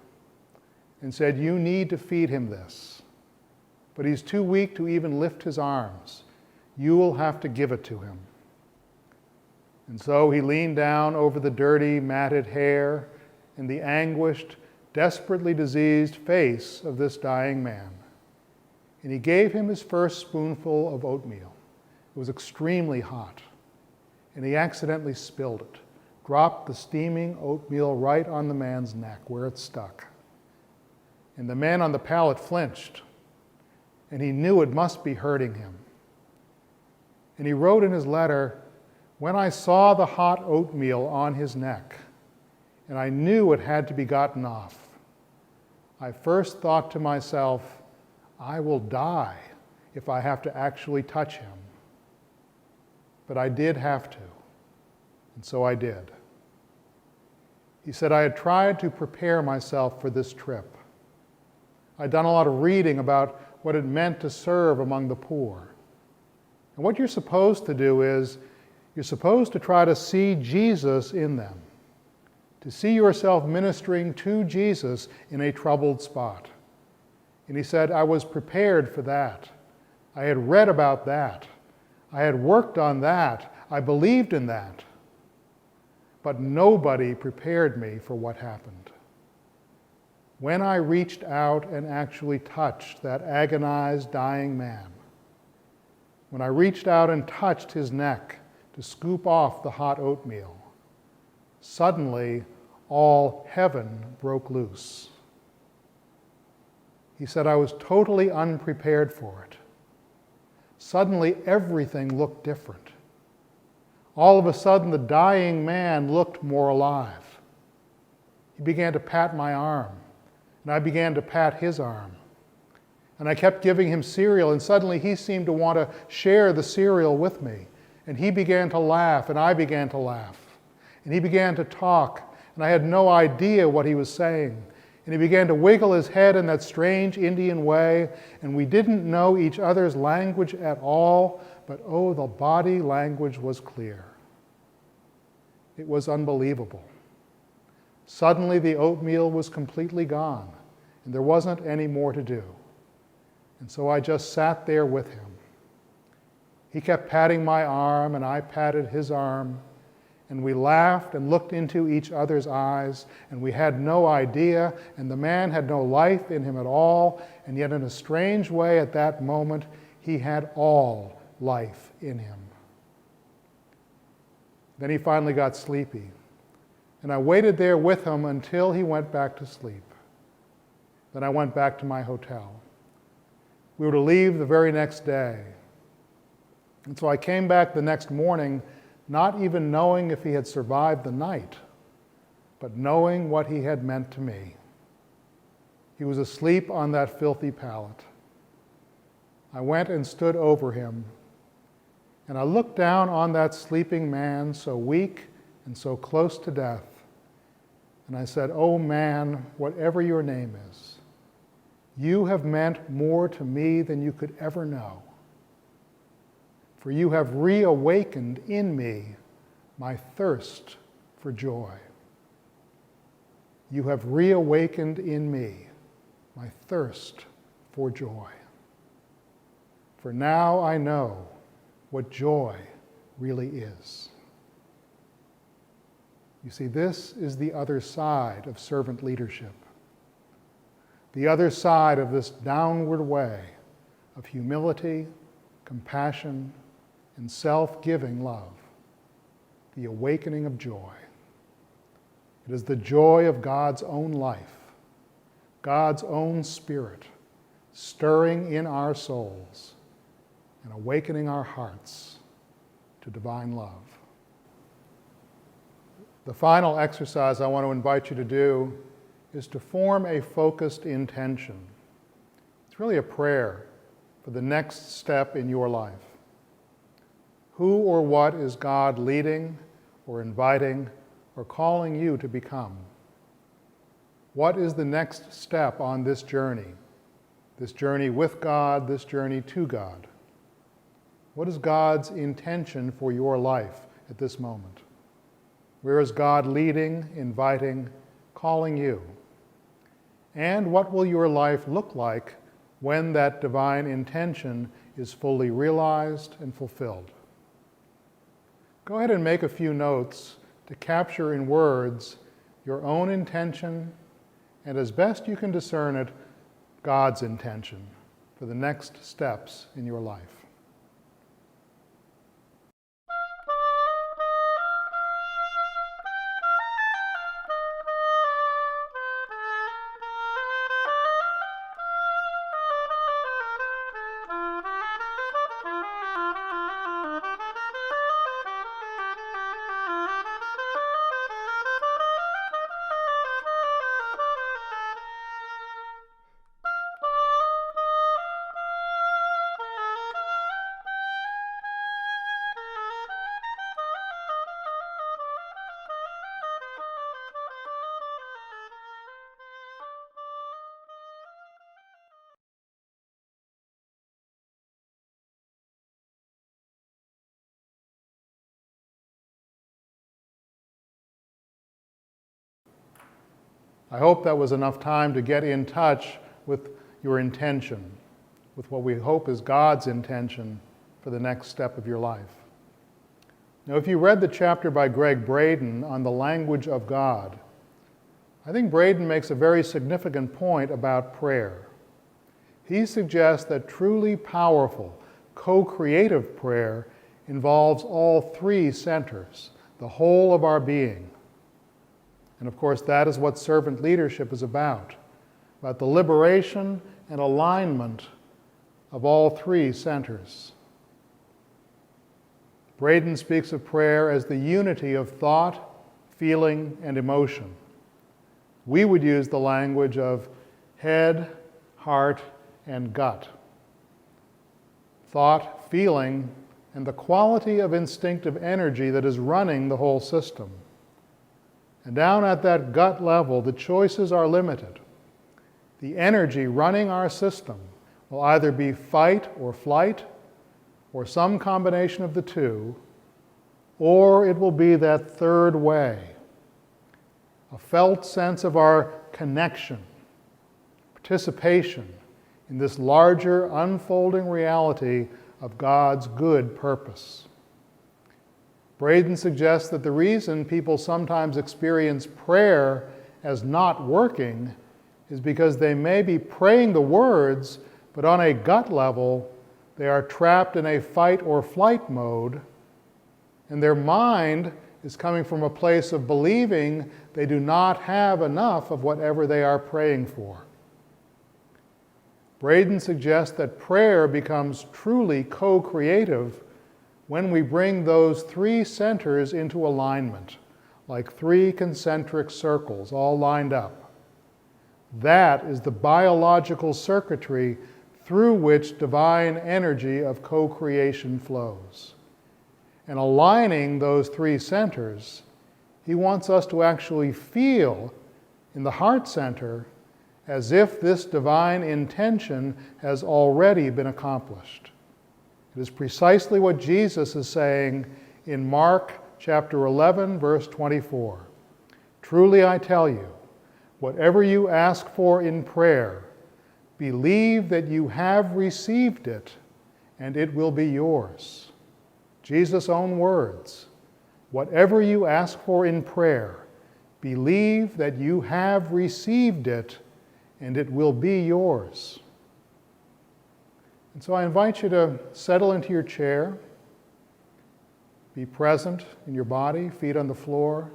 and said, 'You need to feed him this. But he's too weak to even lift his arms. You will have to give it to him.' And so he leaned down over the dirty, matted hair and the anguished, desperately diseased face of this dying man. And he gave him his first spoonful of oatmeal. It was extremely hot. And he accidentally spilled it, dropped the steaming oatmeal right on the man's neck where it stuck. And the man on the pallet flinched, and he knew it must be hurting him. And he wrote in his letter, 'When I saw the hot oatmeal on his neck, and I knew it had to be gotten off, I first thought to myself, I will die if I have to actually touch him. But I did have to, and so I did.' He said, 'I had tried to prepare myself for this trip. I'd done a lot of reading about what it meant to serve among the poor. And what you're supposed to do is, you're supposed to try to see Jesus in them, to see yourself ministering to Jesus in a troubled spot.' And he said, 'I was prepared for that. I had read about that. I had worked on that. I believed in that. But nobody prepared me for what happened. When I reached out and actually touched that agonized, dying man, when I reached out and touched his neck to scoop off the hot oatmeal, suddenly all heaven broke loose.' He said, 'I was totally unprepared for it. Suddenly everything looked different. All of a sudden the dying man looked more alive. He began to pat my arm, and I began to pat his arm. And I kept giving him cereal, and suddenly he seemed to want to share the cereal with me. And he began to laugh, and I began to laugh. And he began to talk, and I had no idea what he was saying. And he began to wiggle his head in that strange Indian way, and we didn't know each other's language at all, but oh, the body language was clear. It was unbelievable. Suddenly the oatmeal was completely gone, and there wasn't any more to do. And so I just sat there with him. He kept patting my arm, and I patted his arm, and we laughed and looked into each other's eyes, and we had no idea, and the man had no life in him at all, and yet in a strange way at that moment, he had all life in him. Then he finally got sleepy, and I waited there with him until he went back to sleep. Then I went back to my hotel. We were to leave the very next day. And so I came back the next morning, not even knowing if he had survived the night, but knowing what he had meant to me. He was asleep on that filthy pallet. I went and stood over him, and I looked down on that sleeping man, so weak and so close to death, and I said, "Oh man, whatever your name is, you have meant more to me than you could ever know. For you have reawakened in me my thirst for joy. You have reawakened in me my thirst for joy. For now I know what joy really is." You see, this is the other side of servant leadership. The other side of this downward way of humility, compassion, and self-giving love, the awakening of joy. It is the joy of God's own life, God's own Spirit, stirring in our souls and awakening our hearts to divine love. The final exercise I want to invite you to do is to form a focused intention. It's really a prayer for the next step in your life. Who or what is God leading or inviting or calling you to become? What is the next step on this journey with God, this journey to God? What is God's intention for your life at this moment? Where is God leading, inviting, calling you? And what will your life look like when that divine intention is fully realized and fulfilled? Go ahead and make a few notes to capture in words your own intention and, as best you can discern it, God's intention for the next steps in your life. I hope that was enough time to get in touch with your intention, with what we hope is God's intention for the next step of your life. Now, if you read the chapter by Greg Braden on the language of God, I think Braden makes a very significant point about prayer. He suggests that truly powerful, co-creative prayer involves all three centers, the whole of our being. And of course, that is what servant leadership is about the liberation and alignment of all three centers. Braden speaks of prayer as the unity of thought, feeling, and emotion. We would use the language of head, heart, and gut. Thought, feeling, and the quality of instinctive energy that is running the whole system. And down at that gut level, the choices are limited. The energy running our system will either be fight or flight, or some combination of the two, or it will be that third way a felt sense of our connection, participation in this larger unfolding reality of God's good purpose. Braden suggests that the reason people sometimes experience prayer as not working is because they may be praying the words, but on a gut level, they are trapped in a fight or flight mode, and their mind is coming from a place of believing they do not have enough of whatever they are praying for. Braden suggests that prayer becomes truly co-creative when we bring those three centers into alignment, like three concentric circles all lined up. That is the biological circuitry through which divine energy of co-creation flows. And aligning those three centers, he wants us to actually feel in the heart center as if this divine intention has already been accomplished. It is precisely what Jesus is saying in Mark chapter 11, verse 24. Truly I tell you, whatever you ask for in prayer, believe that you have received it, and it will be yours. Jesus' own words. Whatever you ask for in prayer, believe that you have received it, and it will be yours. And so I invite you to settle into your chair, be present in your body, feet on the floor,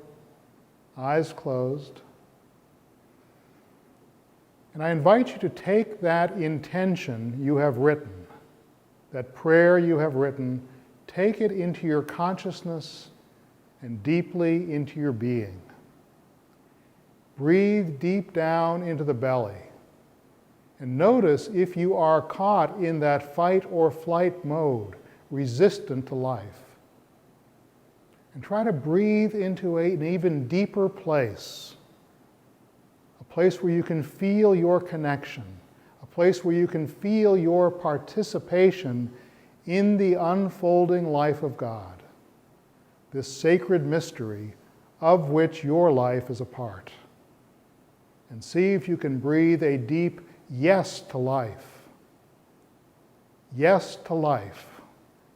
eyes closed. And I invite you to take that intention you have written, that prayer you have written, take it into your consciousness and deeply into your being. Breathe deep down into the belly. And notice if you are caught in that fight or flight mode, resistant to life. And try to breathe into an even deeper place, a place where you can feel your connection, a place where you can feel your participation in the unfolding life of God, this sacred mystery of which your life is a part. And see if you can breathe a deep yes to life. Yes to life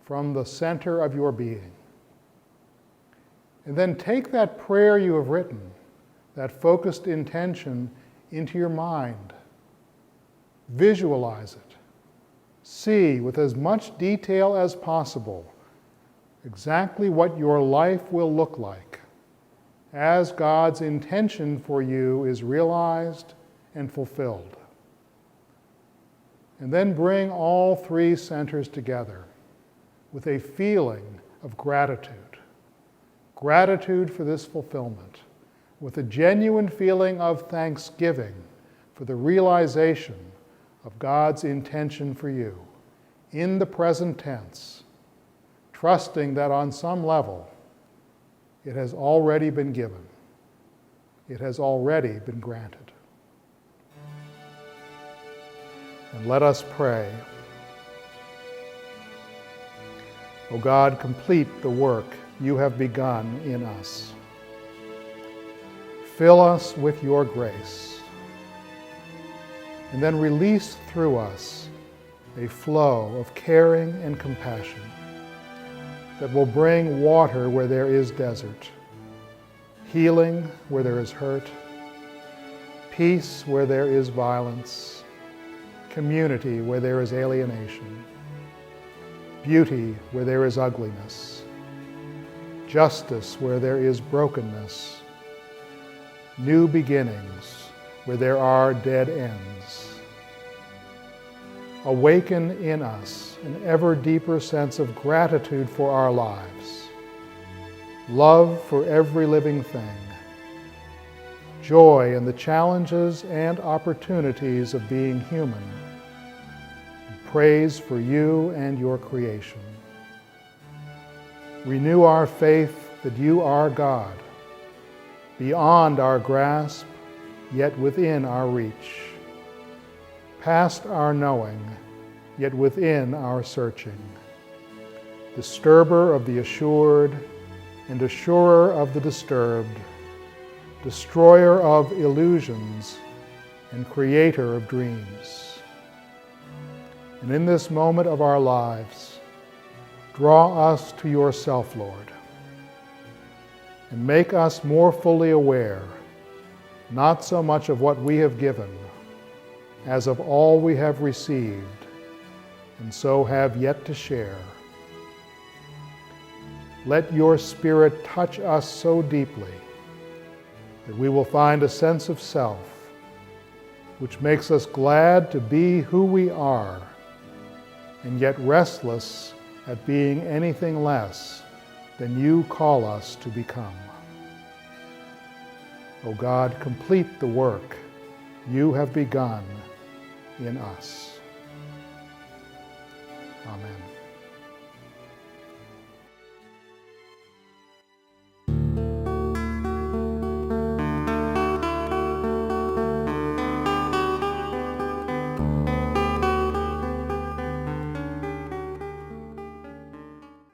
from the center of your being. And then take that prayer you have written, that focused intention, into your mind. Visualize it. See with as much detail as possible exactly what your life will look like as God's intention for you is realized and fulfilled. And then bring all three centers together with a feeling of gratitude. Gratitude for this fulfillment, with a genuine feeling of thanksgiving for the realization of God's intention for you in the present tense, trusting that on some level it has already been given. It has already been granted. And let us pray. O God, complete the work you have begun in us. Fill us with your grace, and then release through us a flow of caring and compassion that will bring water where there is desert, healing where there is hurt, peace where there is violence, community where there is alienation, beauty where there is ugliness, justice where there is brokenness, new beginnings where there are dead ends. Awaken in us an ever deeper sense of gratitude for our lives, love for every living thing, joy in the challenges and opportunities of being human, and praise for you and your creation. Renew our faith that you are God, beyond our grasp, yet within our reach, past our knowing, yet within our searching, disturber of the assured and assurer of the disturbed, destroyer of illusions and creator of dreams. And in this moment of our lives, draw us to yourself, Lord, and make us more fully aware, not so much of what we have given, as of all we have received, and so have yet to share. Let your Spirit touch us so deeply that we will find a sense of self which makes us glad to be who we are, and yet restless at being anything less than you call us to become. O God, complete the work you have begun in us. Amen.